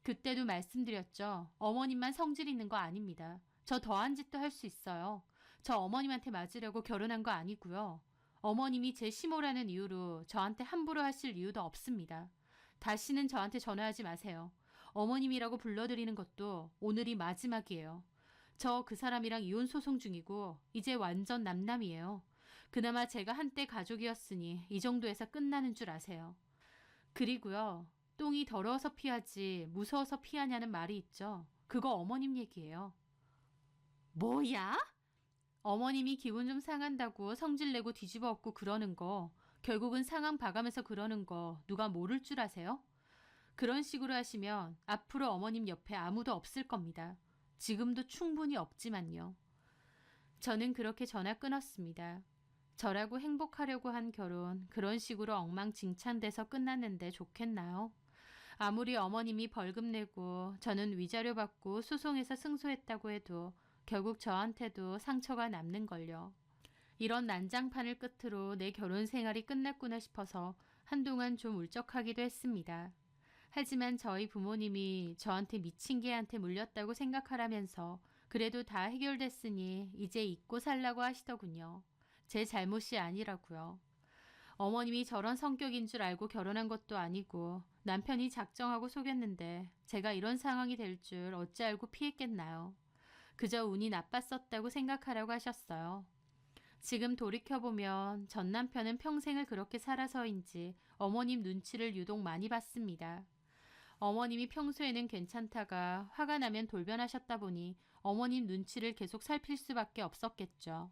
그때도 말씀드렸죠. 어머님만 성질 있는 거 아닙니다. 저 더한 짓도 할 수 있어요. 저 어머님한테 맞으려고 결혼한 거 아니고요. 어머님이 제 시모라는 이유로 저한테 함부로 하실 이유도 없습니다. 다시는 저한테 전화하지 마세요. 어머님이라고 불러드리는 것도 오늘이 마지막이에요. 저 그 사람이랑 이혼 소송 중이고 이제 완전 남남이에요. 그나마 제가 한때 가족이었으니 이 정도에서 끝나는 줄 아세요. 그리고요. 똥이 더러워서 피하지 무서워서 피하냐는 말이 있죠. 그거 어머님 얘기예요. 뭐야? 어머님이 기분 좀 상한다고 성질내고 뒤집어 엎고 그러는 거 결국은 상황 봐가면서 그러는 거 누가 모를 줄 아세요? 그런 식으로 하시면 앞으로 어머님 옆에 아무도 없을 겁니다. 지금도 충분히 없지만요. 저는 그렇게 전화 끊었습니다. 저라고 행복하려고 한 결혼 그런 식으로 엉망진창돼서 끝났는데 좋겠나요? 아무리 어머님이 벌금 내고 저는 위자료 받고 소송에서 승소했다고 해도 결국 저한테도 상처가 남는걸요. 이런 난장판을 끝으로 내 결혼 생활이 끝났구나 싶어서 한동안 좀 울적하기도 했습니다. 하지만 저희 부모님이 저한테 미친 개한테 물렸다고 생각하라면서 그래도 다 해결됐으니 이제 잊고 살라고 하시더군요. 제 잘못이 아니라고요. 어머님이 저런 성격인 줄 알고 결혼한 것도 아니고 남편이 작정하고 속였는데 제가 이런 상황이 될 줄 어찌 알고 피했겠나요. 그저 운이 나빴었다고 생각하라고 하셨어요. 지금 돌이켜보면 전 남편은 평생을 그렇게 살아서인지 어머님 눈치를 유독 많이 봤습니다. 어머님이 평소에는 괜찮다가 화가 나면 돌변하셨다 보니 어머님 눈치를 계속 살필 수밖에 없었겠죠.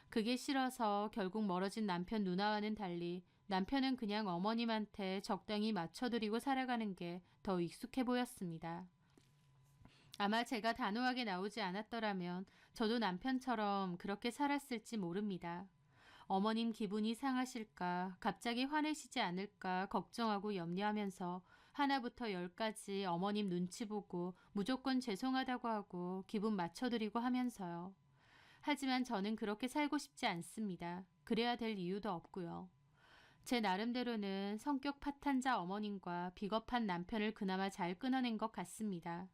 그게 싫어서 결국 멀어진 남편 누나와는 달리 남편은 그냥 어머님한테 적당히 맞춰드리고 살아가는 게 더 익숙해 보였습니다. 아마 제가 단호하게 나오지 않았더라면 저도 남편처럼 그렇게 살았을지 모릅니다. 어머님 기분이 상하실까, 갑자기 화내시지 않을까 걱정하고 염려하면서 하나부터 열까지 어머님 눈치 보고 무조건 죄송하다고 하고 기분 맞춰드리고 하면서요. 하지만 저는 그렇게 살고 싶지 않습니다. 그래야 될 이유도 없고요. 제 나름대로는 성격 파탄자 어머님과 비겁한 남편을 그나마 잘 끊어낸 것 같습니다.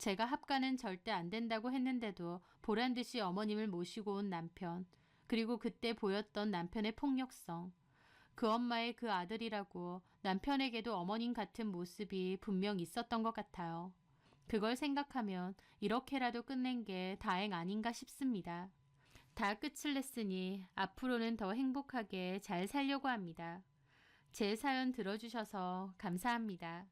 제가 합가는 절대 안 된다고 했는데도 보란 듯이 어머님을 모시고 온 남편, 그리고 그때 보였던 남편의 폭력성, 그 엄마의 그 아들이라고 남편에게도 어머님 같은 모습이 분명 있었던 것 같아요. 그걸 생각하면 이렇게라도 끝낸 게 다행 아닌가 싶습니다. 다 끝을 냈으니 앞으로는 더 행복하게 잘 살려고 합니다. 제 사연 들어주셔서 감사합니다.